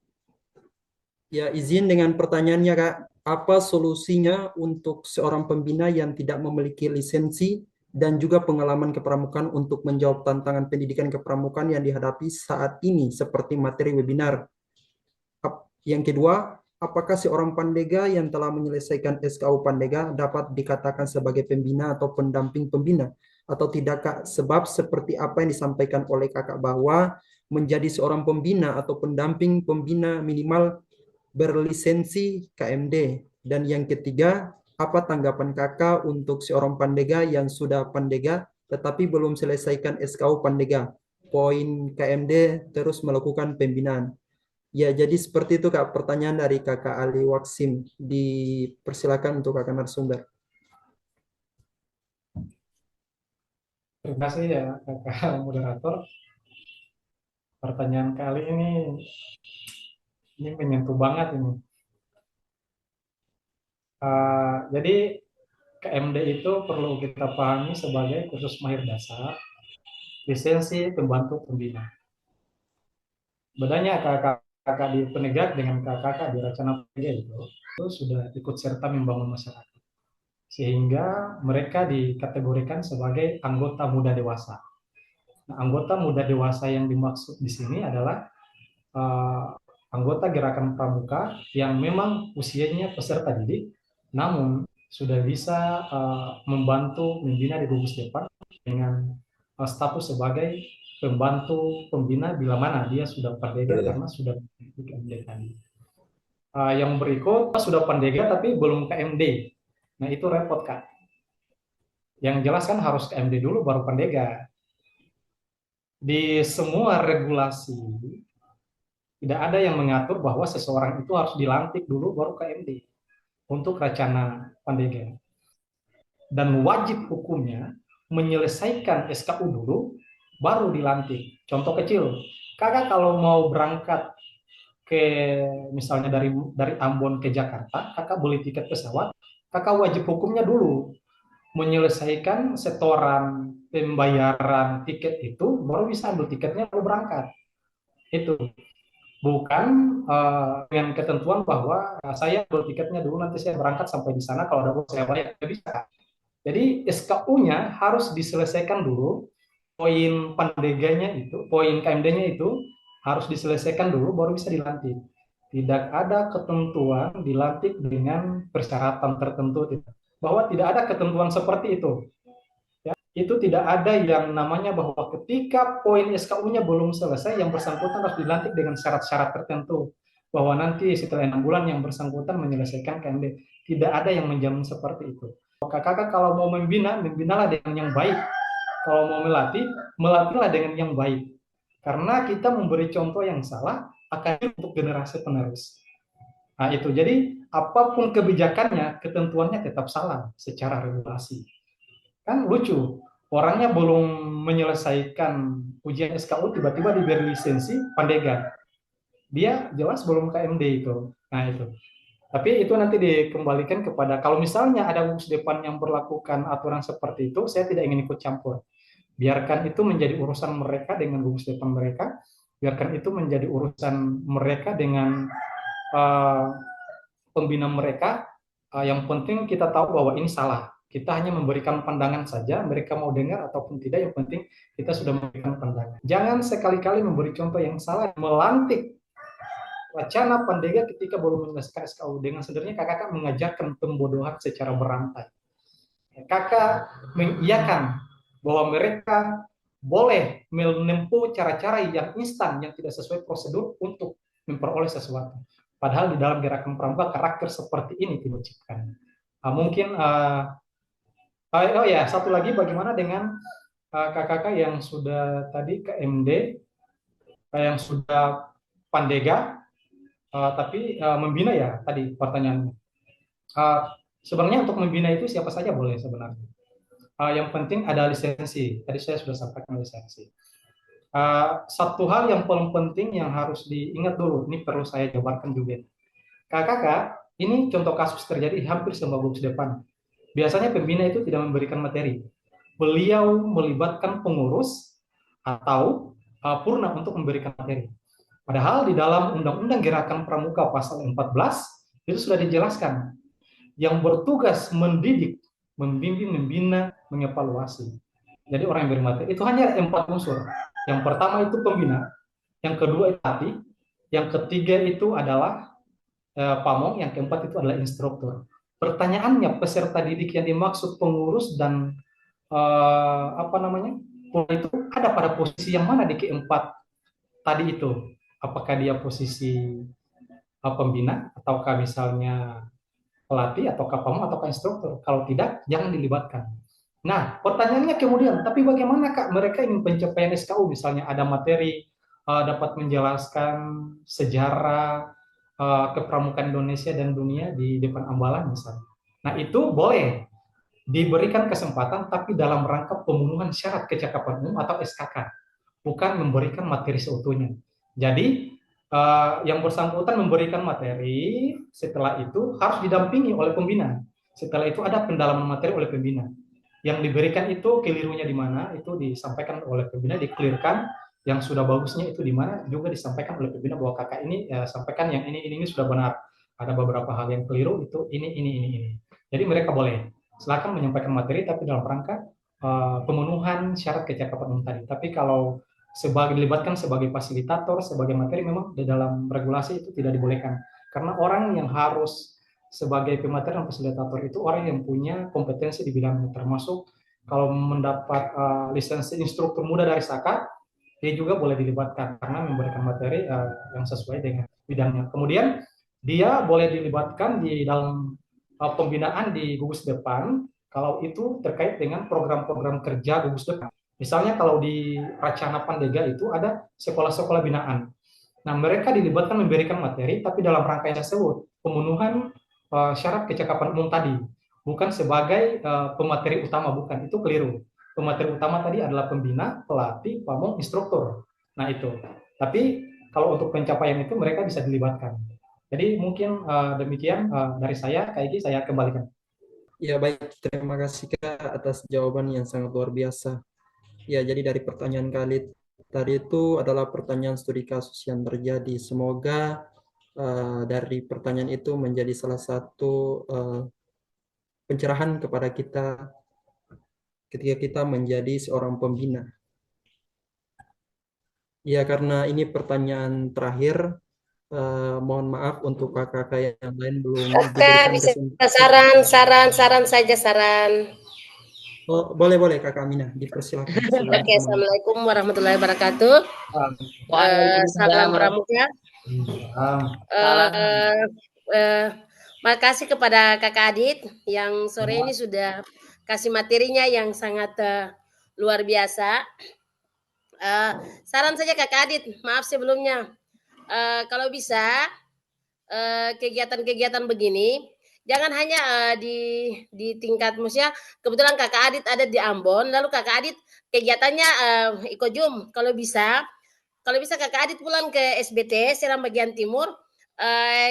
Ya, izin dengan pertanyaannya Kak, apa solusinya untuk seorang pembina yang tidak memiliki lisensi dan juga pengalaman kepramukaan untuk menjawab tantangan pendidikan kepramukaan yang dihadapi saat ini seperti materi webinar? Yang kedua, apakah seorang pandega yang telah menyelesaikan SKU pandega dapat dikatakan sebagai pembina atau pendamping pembina? Atau tidak Kak? Sebab seperti apa yang disampaikan oleh Kakak bahwa menjadi seorang pembina atau pendamping pembina minimal berlisensi KMD. Dan yang ketiga, apa tanggapan Kakak untuk seorang pandega yang sudah pandega tetapi belum selesaikan SKU pandega? Poin KMD terus melakukan pembinaan. Ya, jadi seperti itu Kak, pertanyaan dari Kakak Ali Waksim. Dipersilakan untuk Kakak narasumber. Terima kasih ya Kakak moderator. Pertanyaan kali ini menyentuh banget ini. Jadi KMD itu perlu kita pahami sebagai kursus mahir dasar, lisensi pembantu pembina. Bedanya kakak di penegak dengan kakak di Racana Penegak itu sudah ikut serta membangun masyarakat, sehingga mereka dikategorikan sebagai anggota muda dewasa. Nah, anggota muda dewasa yang dimaksud di sini adalah anggota gerakan pramuka yang memang usianya peserta didik, namun sudah bisa membantu membina di gugus depan dengan status sebagai pembantu pembina bila mana dia sudah pandega karena sudah KMD tadi. Yang berikut sudah pandega tapi belum KMD. Nah, itu repot Kak. Yang jelas kan harus KMD dulu baru pandega. Di semua regulasi tidak ada yang mengatur bahwa seseorang itu harus dilantik dulu baru KMD untuk Racana Pandega. Dan wajib hukumnya menyelesaikan SKU dulu baru dilantik. Contoh kecil, kakak kalau mau berangkat ke misalnya dari Ambon ke Jakarta, kakak beli tiket pesawat, kakak wajib hukumnya dulu menyelesaikan setoran pembayaran tiket itu baru bisa ambil tiketnya baru berangkat. Itu bukan dengan ketentuan bahwa saya ambil tiketnya dulu nanti saya berangkat sampai di sana kalau ada uang saya bayar, tidak bisa. Jadi SKU-nya harus diselesaikan dulu, poin pandeganya itu, poin KMD-nya itu harus diselesaikan dulu baru bisa dilantik. Tidak ada ketentuan dilantik dengan persyaratan tertentu, bahwa tidak ada ketentuan seperti itu. Ya, itu tidak ada yang namanya bahwa ketika poin SKU-nya belum selesai, yang bersangkutan harus dilantik dengan syarat-syarat tertentu. Bahwa nanti setelah 6 bulan yang bersangkutan menyelesaikan KMD. Tidak ada yang menjamin seperti itu. Kakak kalau mau membina, membinalah dengan yang baik. Kalau mau melatih, melatihlah dengan yang baik. Karena kita memberi contoh yang salah akan untuk generasi penerus. Nah itu, jadi apapun kebijakannya, ketentuannya tetap salah secara regulasi. Kan lucu, orangnya belum menyelesaikan ujian SKU tiba-tiba diberi lisensi Pandega. Dia jelas belum KMD itu. Nah itu. Tapi itu nanti dikembalikan kepada, kalau misalnya ada gugus depan yang berlakukan aturan seperti itu, saya tidak ingin ikut campur. Biarkan itu menjadi urusan mereka dengan gugus depan mereka, biarkan itu menjadi urusan mereka dengan pembina mereka. Yang penting kita tahu bahwa ini salah. Kita hanya memberikan pandangan saja, mereka mau dengar ataupun tidak, yang penting kita sudah memberikan pandangan. Jangan sekali-kali memberi contoh yang salah, melantik wacana Pandega ketika belum menyelesaikan SKU. Dengan sendirinya kakak mengajarkan pembodohan secara berantai. Kakak mengiyakan bahwa mereka boleh menempuh cara-cara yang instan, yang tidak sesuai prosedur untuk memperoleh sesuatu. Padahal di dalam gerakan pramuka karakter seperti ini diwujudkan. Mungkin oh ya, satu lagi, bagaimana dengan kakak-kakak yang sudah tadi KMD, yang sudah Pandega, tapi membina ya tadi pertanyaannya. Sebenarnya untuk membina itu siapa saja boleh sebenarnya. Yang penting ada lisensi. Tadi saya sudah sampaikan lisensi. Satu hal yang paling penting yang harus diingat dulu, ini perlu saya jabarkan juga. Kakak, ini contoh kasus terjadi hampir semua gugus depan. Biasanya pembina itu tidak memberikan materi. Beliau melibatkan pengurus atau purna untuk memberikan materi. Padahal di dalam Undang-Undang Gerakan Pramuka pasal 14 itu sudah dijelaskan yang bertugas mendidik, membimbing, membina, mengevaluasi. Jadi orang yang beri materi itu hanya 4 unsur. Yang pertama itu pembina, yang kedua itu pelatih, yang ketiga itu adalah pamong, yang keempat itu adalah instruktur. Pertanyaannya, peserta didik yang dimaksud pengurus dan itu ada pada posisi yang mana di keempat tadi itu? Apakah dia posisi pembina, ataukah misalnya pelatih, ataukah pamong, ataukah instruktur? Kalau tidak, jangan dilibatkan. Nah, pertanyaannya kemudian, tapi bagaimana Kak mereka ingin pencapaian SKU, misalnya ada materi dapat menjelaskan sejarah kepramukaan Indonesia dan dunia di depan ambalan misalnya. Nah, itu boleh diberikan kesempatan, tapi dalam rangka pemenuhan syarat kecakapan umum atau SKK, bukan memberikan materi seutuhnya. Jadi, yang bersangkutan memberikan materi, setelah itu harus didampingi oleh pembina. Setelah itu ada pendalaman materi oleh pembina. Yang diberikan itu kelirunya di mana, itu disampaikan oleh pembina, dikelirkan. Yang sudah bagusnya itu di mana, juga disampaikan oleh pembina bahwa kakak ini sampaikan yang ini sudah benar. Ada beberapa hal yang keliru, itu ini. Jadi mereka boleh silakan menyampaikan materi, tapi dalam rangka pemenuhan syarat kecakapan umum tadi. Tapi kalau dilibatkan sebagai fasilitator, sebagai materi, memang di dalam regulasi itu tidak dibolehkan. Karena orang yang harus sebagai pemateri dan fasilitator itu orang yang punya kompetensi di bidangnya, termasuk kalau mendapat lisensi instruktur muda dari SAKA, dia juga boleh dilibatkan karena memberikan materi yang sesuai dengan bidangnya. Kemudian dia boleh dilibatkan di dalam pembinaan di gugus depan kalau itu terkait dengan program-program kerja gugus depan. Misalnya kalau di Racana Pandega itu ada sekolah-sekolah binaan. Nah, mereka dilibatkan memberikan materi, tapi dalam rangka yang tersebut, pemenuhan syarat kecakapan umum tadi, bukan sebagai pemateri utama, bukan, itu keliru. Pemateri utama tadi adalah pembina, pelatih, pamong, instruktur. Nah itu. Tapi kalau untuk pencapaian itu mereka bisa dilibatkan. Jadi mungkin demikian dari saya, Kak Iki, saya kembalikan. Ya baik, terima kasih Kak atas jawaban yang sangat luar biasa. Ya, jadi dari pertanyaan kali tadi itu adalah pertanyaan studi kasus yang terjadi. Semoga dari pertanyaan itu menjadi salah satu pencerahan kepada kita ketika kita menjadi seorang pembina. Ya, karena ini pertanyaan terakhir, mohon maaf untuk kakak-kakak yang lain belum diberikan bisa kesempatan. saran saja. Oh, boleh Kakak Aminah, dipersilakan. Oke, Assalamualaikum warahmatullahi wabarakatuh. Salam pramuka. Makasih kepada Kakak Adit yang sore ini sudah kasih materinya yang sangat luar biasa. Saran saja Kakak Adit, maaf sebelumnya, kalau bisa kegiatan-kegiatan begini jangan hanya di tingkat musia. Kebetulan kakak Adit ada di Ambon, lalu kakak Adit kegiatannya ikut Zoom. Kalau bisa kakak Adit pulang ke SBT Seram bagian timur,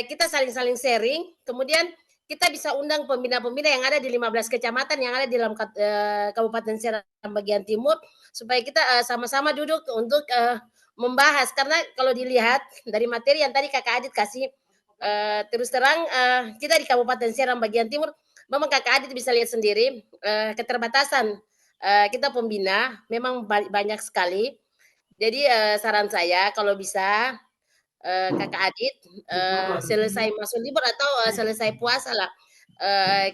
kita saling-saling sharing, kemudian kita bisa undang pembina-pembina yang ada di 15 kecamatan yang ada di dalam Kabupaten Seram bagian timur, supaya kita sama-sama duduk untuk membahas. Karena kalau dilihat dari materi yang tadi kakak Adit kasih, terus terang kita di Kabupaten Seram bagian timur, memang kakak Adit bisa lihat sendiri keterbatasan kita pembina memang banyak sekali. Jadi saran saya kalau bisa kakak Adit selesai masuk libur atau selesai puasa lah,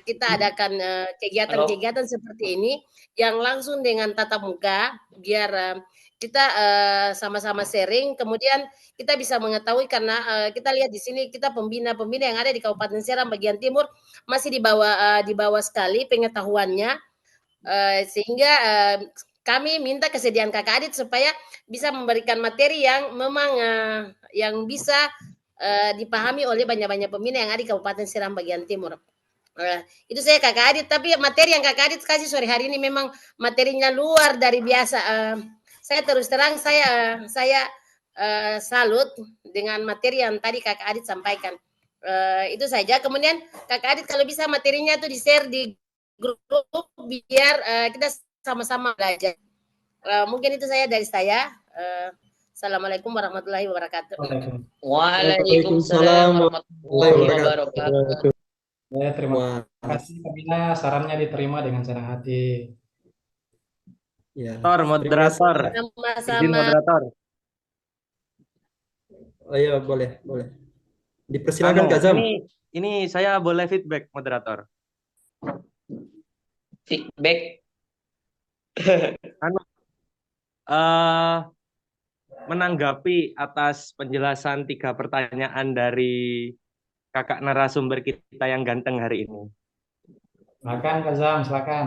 kita adakan kegiatan-kegiatan seperti ini yang langsung dengan tatap muka, biar kita sama-sama sharing, kemudian kita bisa mengetahui. Karena kita lihat di sini kita pembina-pembina yang ada di Kabupaten Seram bagian timur masih di bawah sekali pengetahuannya, sehingga kami minta kesediaan kakak Adit supaya bisa memberikan materi yang memang yang bisa dipahami oleh banyak-banyak pembina yang ada di Kabupaten Seram bagian timur. Itu saya kakak Adit, tapi materi yang kakak Adit kasih sore hari ini memang materinya luar dari biasa. Saya terus terang saya salut dengan materi yang tadi kakak Adit sampaikan. Itu saja. Kemudian kakak Adit kalau bisa materinya itu di-share di grup biar kita sama-sama belajar. Mungkin itu saya dari saya. Assalamualaikum warahmatullahi wabarakatuh. Waalaikumsalam warahmatullahi wabarakatuh. Ya, terima kasih Kamina, sarannya diterima dengan senang hati. Ya. Moderator. Izin moderator. Oh iya, boleh. Dipersilakan Kak Zam. Ini saya boleh feedback moderator. Feedback. Menanggapi atas penjelasan 3 pertanyaan dari kakak narasumber kita yang ganteng hari ini. Silakan Kak Zam, silakan.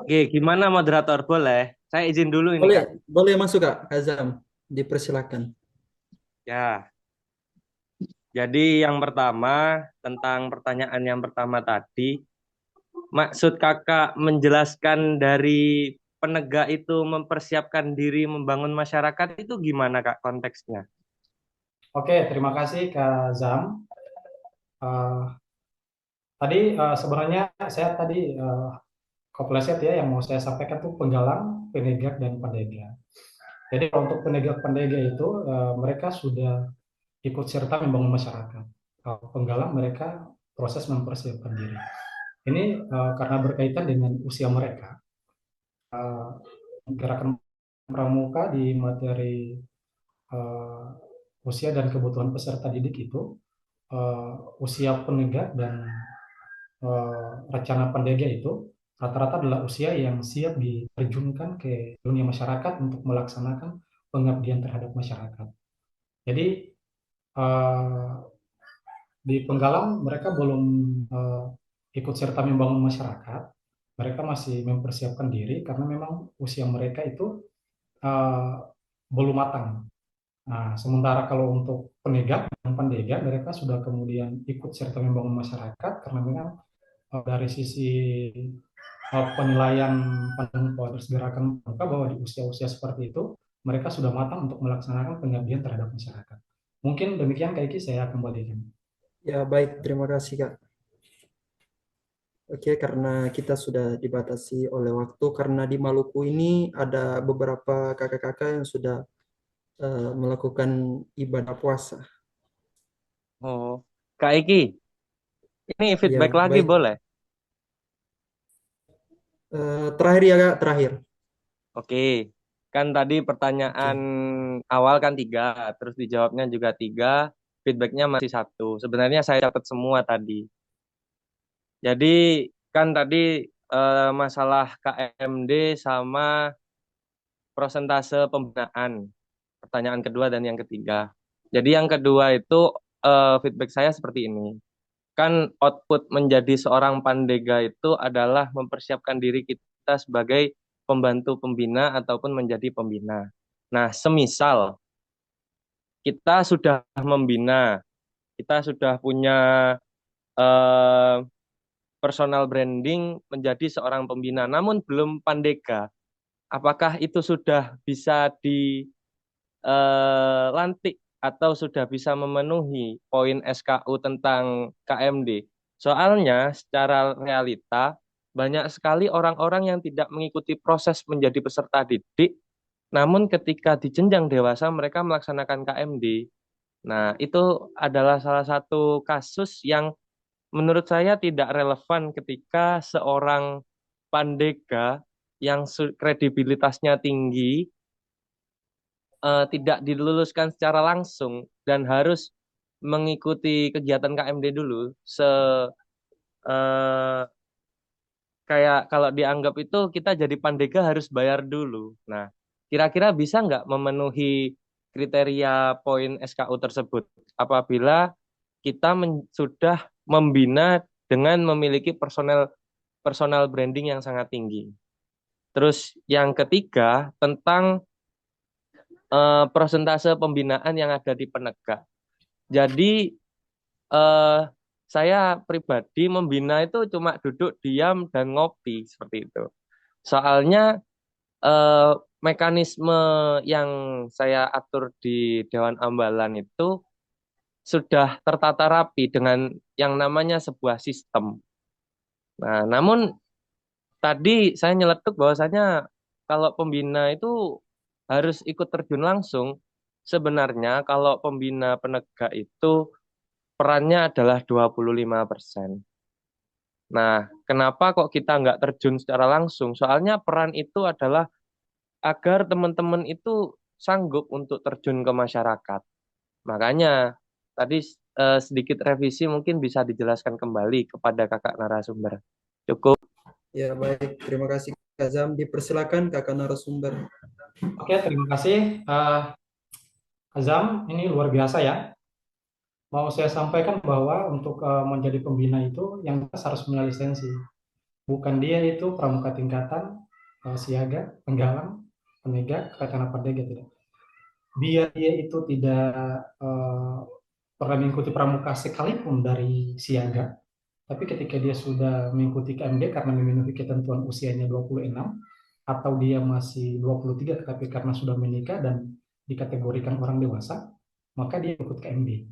Oke, gimana moderator? Boleh? Saya izin dulu ini. Boleh masuk Kak Zam. Dipersilakan. Ya. Jadi yang pertama, tentang pertanyaan yang pertama tadi, maksud kakak menjelaskan dari penegak itu mempersiapkan diri membangun masyarakat itu gimana Kak konteksnya? Oke, terima kasih Kak Zam. Tadi sebenarnya saya tadi kepleset ya, yang mau saya sampaikan tuh penggalang, penegak, dan pendega. Jadi untuk penegak-pendega itu mereka sudah ikut serta membangun masyarakat. Penggalang mereka proses mempersiapkan diri. Ini karena berkaitan dengan usia mereka. Gerakan pramuka di materi usia dan kebutuhan peserta didik itu, usia penegak dan rencana pendega itu rata-rata adalah usia yang siap diterjunkan ke dunia masyarakat untuk melaksanakan pengabdian terhadap masyarakat. Jadi di penggalang mereka belum ikut serta membangun masyarakat, mereka masih mempersiapkan diri karena memang usia mereka itu belum matang. Nah, sementara kalau untuk penegak dan pendega, mereka sudah kemudian ikut serta membangun masyarakat karena memang dari sisi penilaian Panpores Gerakan Pramuka bahwa di usia-usia seperti itu mereka sudah matang untuk melaksanakan pengabdian terhadap masyarakat. Mungkin demikian Kak Iki, saya kembalikan. Ya baik, terima kasih Kak. Oke, karena kita sudah dibatasi oleh waktu, karena di Maluku ini ada beberapa kakak-kakak yang sudah melakukan ibadah puasa. Oh, Kak Iki, ini feedback Ya, lagi baik. boleh? Terakhir ya Kak, terakhir. Oke, kan tadi pertanyaan awal kan 3, terus dijawabnya juga 3, feedbacknya masih 1. Sebenarnya saya catat semua tadi. Jadi kan tadi masalah KMD sama prosentase pembinaan. Pertanyaan kedua dan yang ketiga. Jadi yang kedua itu feedback saya seperti ini. Kan output menjadi seorang pandega itu adalah mempersiapkan diri kita sebagai pembantu pembina ataupun menjadi pembina. Nah, semisal kita sudah membina, kita sudah punya eh, personal branding menjadi seorang pembina, namun belum Pandega. Apakah itu sudah bisa dilantik atau sudah bisa memenuhi poin SKU tentang KMD? Soalnya secara realita banyak sekali orang-orang yang tidak mengikuti proses menjadi peserta didik, namun ketika di jenjang dewasa mereka melaksanakan KMD. Nah, itu adalah salah satu kasus yang menurut saya tidak relevan ketika seorang Pandega yang kredibilitasnya tinggi tidak diluluskan secara langsung dan harus mengikuti kegiatan KMD dulu. Eh, Kayak kalau dianggap itu kita jadi Pandega harus bayar dulu. Nah, kira-kira bisa nggak memenuhi kriteria poin SKU tersebut apabila kita sudah membina dengan memiliki personal personal branding yang sangat tinggi. Terus yang ketiga tentang persentase pembinaan yang ada di penegak. Jadi eh, saya pribadi membina itu cuma duduk diam dan ngopi seperti itu. Soalnya eh, mekanisme yang saya atur di Dewan Ambalan itu sudah tertata rapi dengan yang namanya sebuah sistem. Nah, namun tadi saya nyeletuk bahwasanya kalau pembina itu harus ikut terjun langsung. Sebenarnya kalau pembina penegak itu perannya adalah 25%. Nah, kenapa kok kita nggak terjun secara langsung? Soalnya peran itu adalah agar teman-teman itu sanggup untuk terjun ke masyarakat. Makanya tadi sedikit revisi mungkin bisa dijelaskan kembali kepada kakak narasumber. Cukup. Ya, baik. Terima kasih Kak Zam. Dipersilakan kakak narasumber. Oke, terima kasih. Azam, ini luar biasa ya. Mau saya sampaikan bahwa untuk menjadi pembina itu yang harus punya lisensi. Bukan dia itu pramuka tingkatan, siaga, penggalang, penegak, rekan perdega tidak. Biar dia itu tidak pernah mengikuti pramuka sekalipun dari siaga, tapi ketika dia sudah mengikuti KMD karena memenuhi ketentuan usianya 26, atau dia masih 23 tetapi karena sudah menikah dan dikategorikan orang dewasa, maka dia ikut KMD.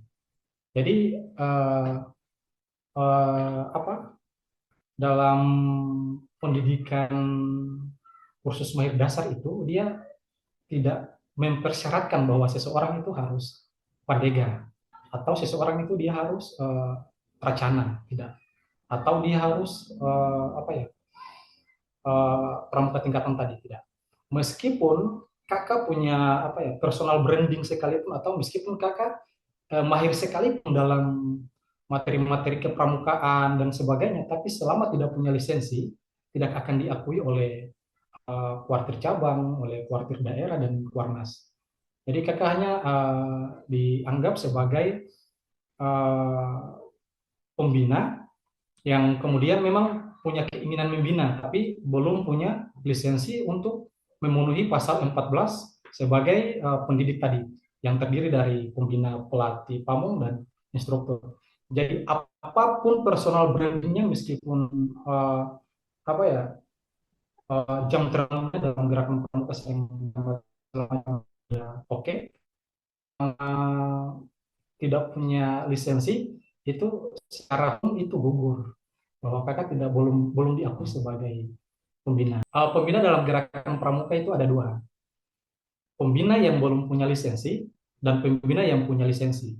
Jadi apa dalam pendidikan kursus mahir dasar itu dia tidak mempersyaratkan bahwa seseorang itu harus pandega atau seseorang itu dia harus pracana, tidak, atau dia harus apa ya pramuka tingkatan tadi, tidak. Meskipun kakak punya apa ya personal branding sekalipun atau meskipun kakak mahir sekalipun dalam materi-materi kepramukaan dan sebagainya, tapi selama tidak punya lisensi tidak akan diakui oleh kuartir cabang, oleh kuartir daerah dan kuarnas. Jadi kakak hanya dianggap sebagai pembina yang kemudian memang punya keinginan membina, tapi belum punya lisensi untuk memenuhi pasal 14 sebagai pendidik tadi, yang terdiri dari pembina, pelatih, pamong, dan instruktur. Jadi apapun personal brandingnya, meskipun apa ya jam terbangnya dalam gerakan pramuka oke, tidak punya lisensi itu secara hukum itu gugur, bahwa kakak tidak belum diakui sebagai pembina. Pembina dalam gerakan pramuka itu ada dua, pembina yang belum punya lisensi dan pembina yang punya lisensi.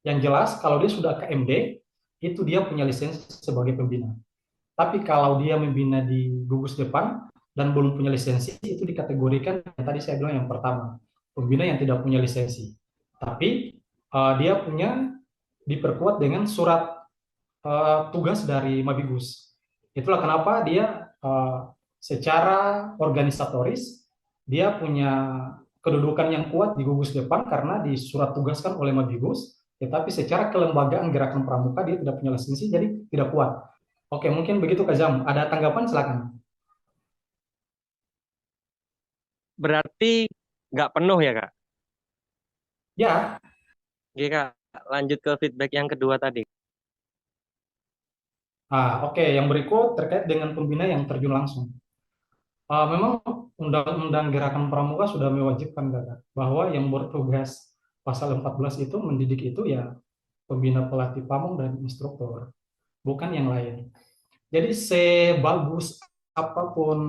Yang jelas kalau dia sudah KMD itu dia punya lisensi sebagai pembina. Tapi kalau dia membina di gugus depan dan belum punya lisensi, itu dikategorikan yang tadi saya bilang yang pertama, pembina yang tidak punya lisensi. Tapi dia punya diperkuat dengan surat tugas dari Mabigus. Itulah kenapa dia secara organisatoris dia punya kedudukan yang kuat di gugus depan karena disurat tugaskan oleh Mabigus, tetapi secara kelembagaan gerakan pramuka dia tidak punya lisensi, jadi tidak kuat. Oke, mungkin begitu Kak Zam. Ada tanggapan? Silakan. Berarti nggak penuh ya, Kak? Ya. Oke, Kak. Lanjut ke feedback yang kedua tadi. Oke, yang berikut terkait dengan pembina yang terjun langsung. Memang Undang-Undang Gerakan Pramuka sudah mewajibkan Kakak, bahwa yang bertugas pasal 14 itu mendidik itu ya pembina pelatih pamong dan instruktur, bukan yang lain. Jadi sebagus apapun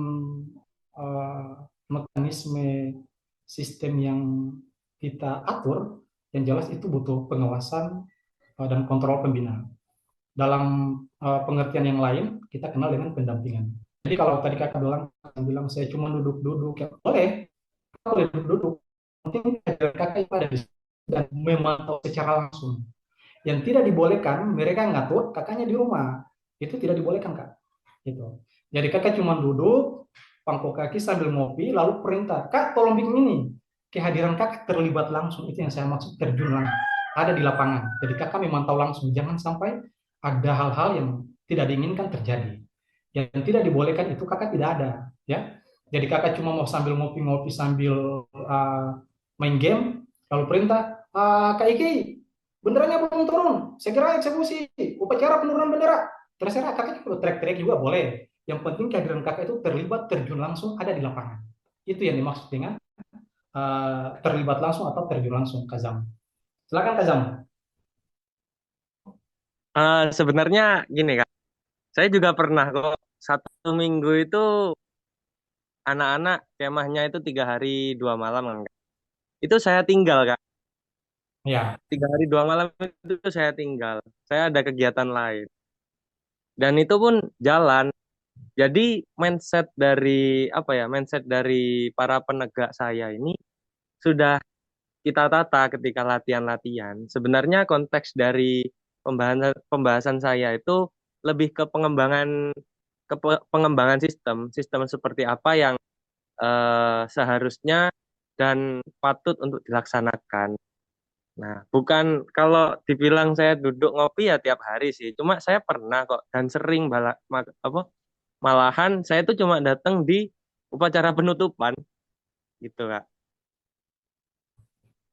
eh, mekanisme sistem yang kita atur, yang jelas itu butuh pengawasan dan kontrol pembina. Dalam pengertian yang lain, kita kenal dengan pendampingan. Jadi kalau tadi kakak bilang saya cuma duduk-duduk, ya boleh, kakak boleh duduk-duduk. Penting kakak itu ada di situ dan memantau secara langsung. Yang tidak dibolehkan, mereka ngatur kakaknya di rumah. Itu tidak dibolehkan, Kak. Gitu. Jadi kakak cuma duduk, pangkok kaki sambil ngopi, lalu perintah, Kak tolong bikin ini. Kehadiran kakak terlibat langsung, itu yang saya maksud terjun langsung. Ada di lapangan. Jadi kakak memantau langsung, jangan sampai ada hal-hal yang tidak diinginkan terjadi. Yang tidak dibolehkan itu kakak tidak ada. Ya. Jadi kakak cuma mau sambil ngopi-ngopi, sambil main game, lalu perintah, Kak Iki, benderanya belum turun, segera eksekusi, upacara penurunan bendera. Terserah kakak kalau teriak-teriak juga boleh. Yang penting kehadiran kakak itu terlibat, terjun langsung, ada di lapangan. Itu yang dimaksud dengan terlibat langsung atau terjun langsung, Kazam. Silakan Kazam. Sebenarnya gini Kak, saya juga pernah kok 1 minggu itu anak-anak kemahnya itu 3 hari 2 malam kan Kak. Itu saya tinggal Kak. Ya, 3 hari 2 malam itu saya tinggal. Saya ada kegiatan lain. Dan itu pun jalan. Jadi mindset dari apa ya? Mindset dari para penegak saya ini sudah kita tata ketika latihan-latihan. Sebenarnya konteks dari pembahasan saya itu lebih ke pengembangan sistem, sistem seperti apa yang seharusnya dan patut untuk dilaksanakan. Nah, bukan kalau dibilang saya duduk ngopi ya tiap hari sih. Cuma saya pernah kok dan sering malahan saya tuh cuma datang di upacara penutupan gitu Kak.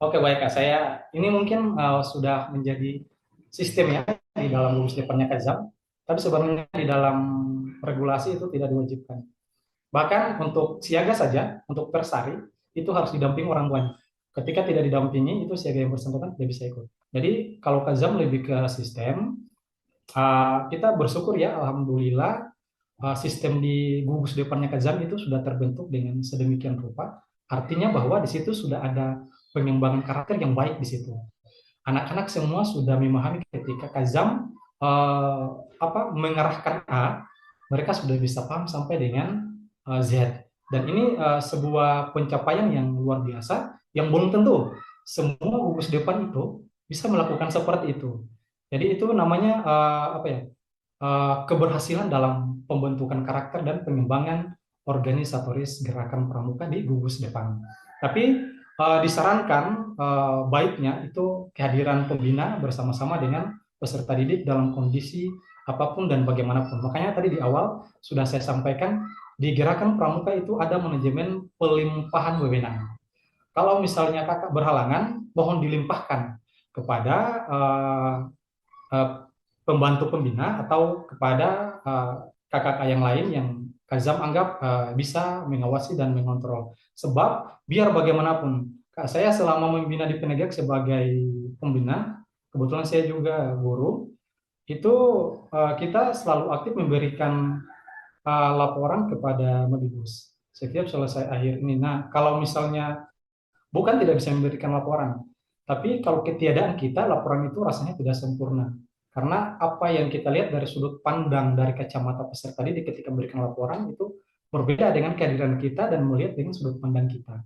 oke baik Kak. Saya ini mungkin sudah menjadi sistem ya di dalam rumus depannya Kazam. Tapi sebenarnya di dalam regulasi itu tidak diwajibkan. Bahkan untuk siaga saja, untuk persari, itu harus didampingi orang tuanya. Ketika tidak didampingi, itu siaga yang bersangkutan tidak bisa ikut. Jadi kalau Kazam lebih ke sistem, kita bersyukur ya, Alhamdulillah, sistem di gugus depannya Kazam itu sudah terbentuk dengan sedemikian rupa. Artinya bahwa di situ sudah ada pengembangan karakter yang baik di situ. Anak-anak semua sudah memahami ketika Kazam mengarahkan A, mereka sudah bisa paham sampai dengan Z. Dan ini sebuah pencapaian yang luar biasa, yang belum tentu semua gugus depan itu bisa melakukan seperti itu. Jadi itu namanya keberhasilan dalam pembentukan karakter dan pengembangan organisatoris gerakan pramuka di gugus depan. Tapi disarankan baiknya itu kehadiran pembina bersama-sama dengan peserta didik dalam kondisi apapun dan bagaimanapun. Makanya tadi di awal sudah saya sampaikan di gerakan pramuka itu ada manajemen pelimpahan wewenang. Kalau misalnya kakak berhalangan, mohon dilimpahkan kepada pembantu pembina atau kepada kakak yang lain yang Kazam anggap bisa mengawasi dan mengontrol. Sebab biar bagaimanapun, saya selama membina di Penegak sebagai pembina, kebetulan saya juga guru, itu kita selalu aktif memberikan laporan kepada Medibus setiap selesai akhir ini. Nah, kalau misalnya bukan tidak bisa memberikan laporan, tapi kalau ketiadaan kita, laporan itu rasanya tidak sempurna. Karena apa yang kita lihat dari sudut pandang dari kacamata peserta didik ketika memberikan laporan itu berbeda dengan kehadiran kita dan melihat dengan sudut pandang kita.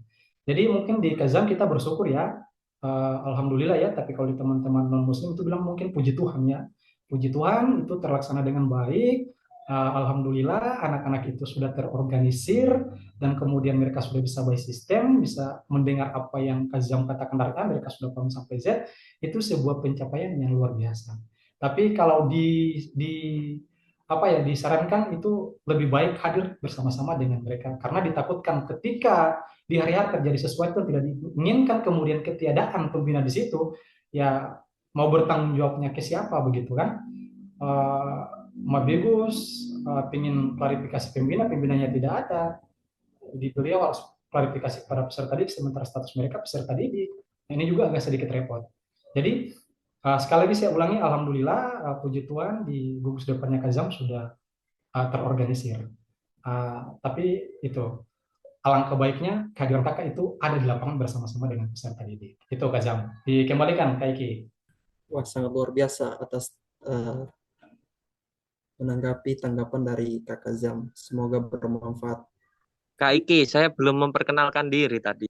Jadi mungkin di Kazam kita bersyukur ya, Alhamdulillah ya, tapi kalau di teman-teman non-muslim itu bilang mungkin puji Tuhan ya. Puji Tuhan itu terlaksana dengan baik, Alhamdulillah anak-anak itu sudah terorganisir dan kemudian mereka sudah bisa by sistem, bisa mendengar apa yang Kazam katakan dari A, mereka sudah paham sampai Z, itu sebuah pencapaian yang luar biasa. Tapi kalau disarankan itu lebih baik hadir bersama-sama dengan mereka karena ditakutkan ketika di hari-hari terjadi sesuatu yang tidak diinginkan kemudian ketiadaan pembina di situ ya mau bertanggung jawabnya ke siapa begitu kan. Bagus, ingin klarifikasi pembinanya tidak ada. Jadi beliau harus klarifikasi kepada peserta didik, sementara status mereka peserta didik. Nah, ini juga agak sedikit repot. Jadi sekali lagi saya ulangi, alhamdulillah puji Tuhan di gugus depannya Kazam sudah terorganisir. Tapi itu alangkah baiknya kehadiran kakak itu ada di lapangan bersama-sama dengan peserta didik. Itu Kazam. Dikembalikan Kak Iki. Wah, sangat luar biasa atas menanggapi tanggapan dari Kakak Zam. Semoga bermanfaat. Kak Iki, saya belum memperkenalkan diri tadi.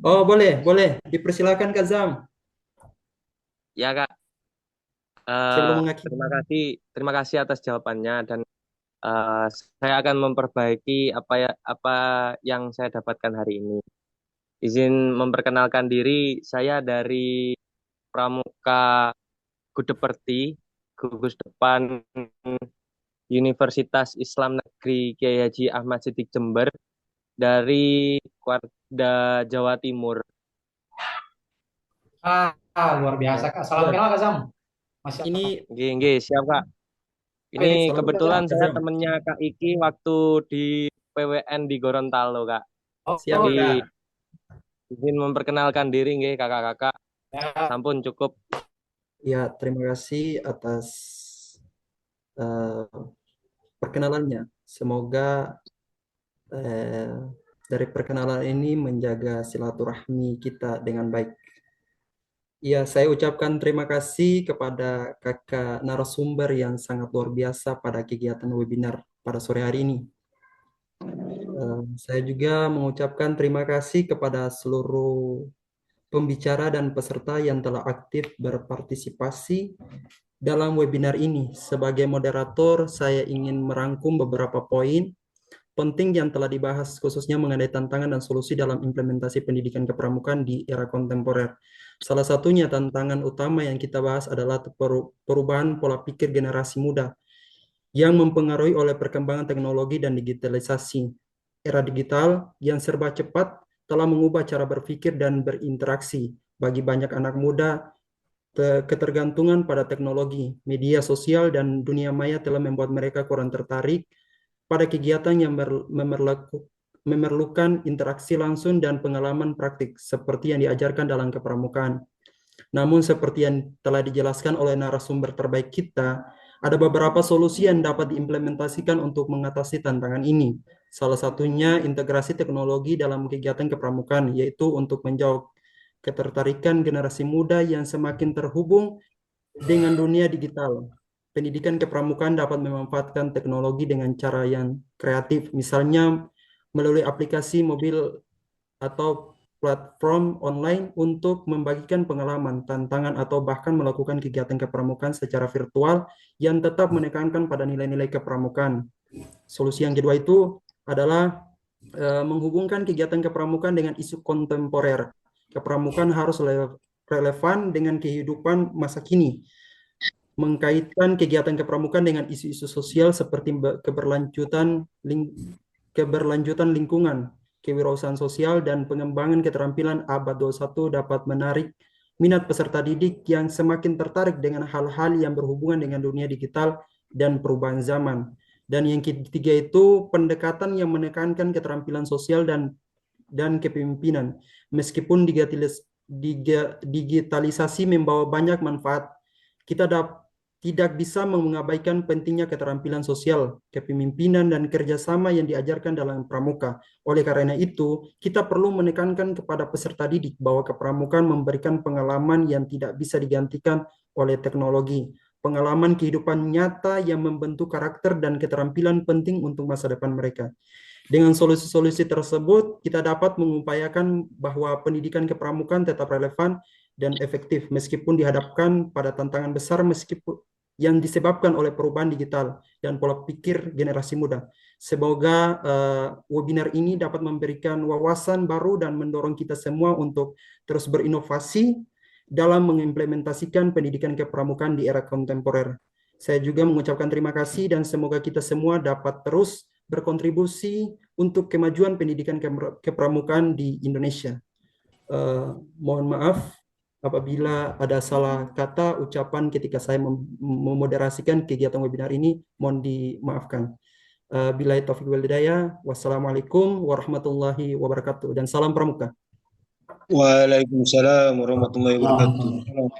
Oh, boleh. Dipersilakan Kak Zam. Ya Kak, Sebelum mengakhiri. terima kasih atas jawabannya, dan saya akan memperbaiki apa yang saya dapatkan hari ini. Izin memperkenalkan diri, saya dari Pramuka Gudeperti, gugus depan Universitas Islam Negeri Kiai Haji Ahmad Siddiq Jember, dari Kuarda Jawa Timur. Luar biasa Kak. Salam kenal Kak Zam. Ini Nggih, siap Kak. Ini kebetulan saya temennya Kak Iki waktu di PWN di Gorontalo, Kak. Siap, Kak. Izin memperkenalkan diri nggih kakak-kakak. Sampun cukup. Ya, terima kasih atas perkenalannya. Semoga dari perkenalan ini menjaga silaturahmi kita dengan baik. Ya, saya ucapkan terima kasih kepada kakak narasumber yang sangat luar biasa pada kegiatan webinar pada sore hari ini. Saya juga mengucapkan terima kasih kepada seluruh pembicara dan peserta yang telah aktif berpartisipasi dalam webinar ini. Sebagai moderator, saya ingin merangkum beberapa poin penting yang telah dibahas, khususnya mengenai tantangan dan solusi dalam implementasi pendidikan kepramukaan di era kontemporer. Salah satunya tantangan utama yang kita bahas adalah perubahan pola pikir generasi muda yang mempengaruhi oleh perkembangan teknologi dan digitalisasi. Era digital yang serba cepat telah mengubah cara berpikir dan berinteraksi. Bagi banyak anak muda, ketergantungan pada teknologi, media sosial, dan dunia maya telah membuat mereka kurang tertarik pada kegiatan yang memerlukan interaksi langsung dan pengalaman praktik seperti yang diajarkan dalam kepramukaan. Namun seperti yang telah dijelaskan oleh narasumber terbaik kita, ada beberapa solusi yang dapat diimplementasikan untuk mengatasi tantangan ini. Salah satunya integrasi teknologi dalam kegiatan kepramukaan, yaitu untuk menjawab ketertarikan generasi muda yang semakin terhubung dengan dunia digital. Pendidikan kepramukaan dapat memanfaatkan teknologi dengan cara yang kreatif, misalnya melalui aplikasi mobil atau platform online untuk membagikan pengalaman, tantangan, atau bahkan melakukan kegiatan kepramukaan secara virtual yang tetap menekankan pada nilai-nilai kepramukaan. Solusi yang kedua itu adalah menghubungkan kegiatan kepramukaan dengan isu kontemporer. Kepramukaan harus relevan dengan kehidupan masa kini, mengkaitkan kegiatan kepramukaan dengan isu-isu sosial seperti keberlanjutan lingkungan, kewirausahaan sosial, dan pengembangan keterampilan abad 21 dapat menarik minat peserta didik yang semakin tertarik dengan hal-hal yang berhubungan dengan dunia digital dan perubahan zaman. Dan yang ketiga itu pendekatan yang menekankan keterampilan sosial dan kepemimpinan. Meskipun digitalisasi membawa banyak manfaat, kita tidak bisa mengabaikan pentingnya keterampilan sosial, kepemimpinan, dan kerjasama yang diajarkan dalam pramuka. Oleh karena itu, kita perlu menekankan kepada peserta didik bahwa kepramukaan memberikan pengalaman yang tidak bisa digantikan oleh teknologi. Pengalaman kehidupan nyata yang membentuk karakter dan keterampilan penting untuk masa depan mereka. Dengan solusi-solusi tersebut, kita dapat mengupayakan bahwa pendidikan kepramukaan tetap relevan dan efektif meskipun dihadapkan pada tantangan besar yang disebabkan oleh perubahan digital dan pola pikir generasi muda. Semoga webinar ini dapat memberikan wawasan baru dan mendorong kita semua untuk terus berinovasi dalam mengimplementasikan pendidikan kepramukaan di era kontemporer. Saya juga mengucapkan terima kasih dan semoga kita semua dapat terus berkontribusi untuk kemajuan pendidikan kepramukaan di Indonesia. Mohon maaf Apabila ada salah kata, ucapan ketika saya memoderasikan kegiatan webinar ini, mohon dimaafkan. Billahi taufiq wal hidayah. Wassalamualaikum warahmatullahi wabarakatuh. Dan salam pramuka. Waalaikumsalam warahmatullahi wabarakatuh.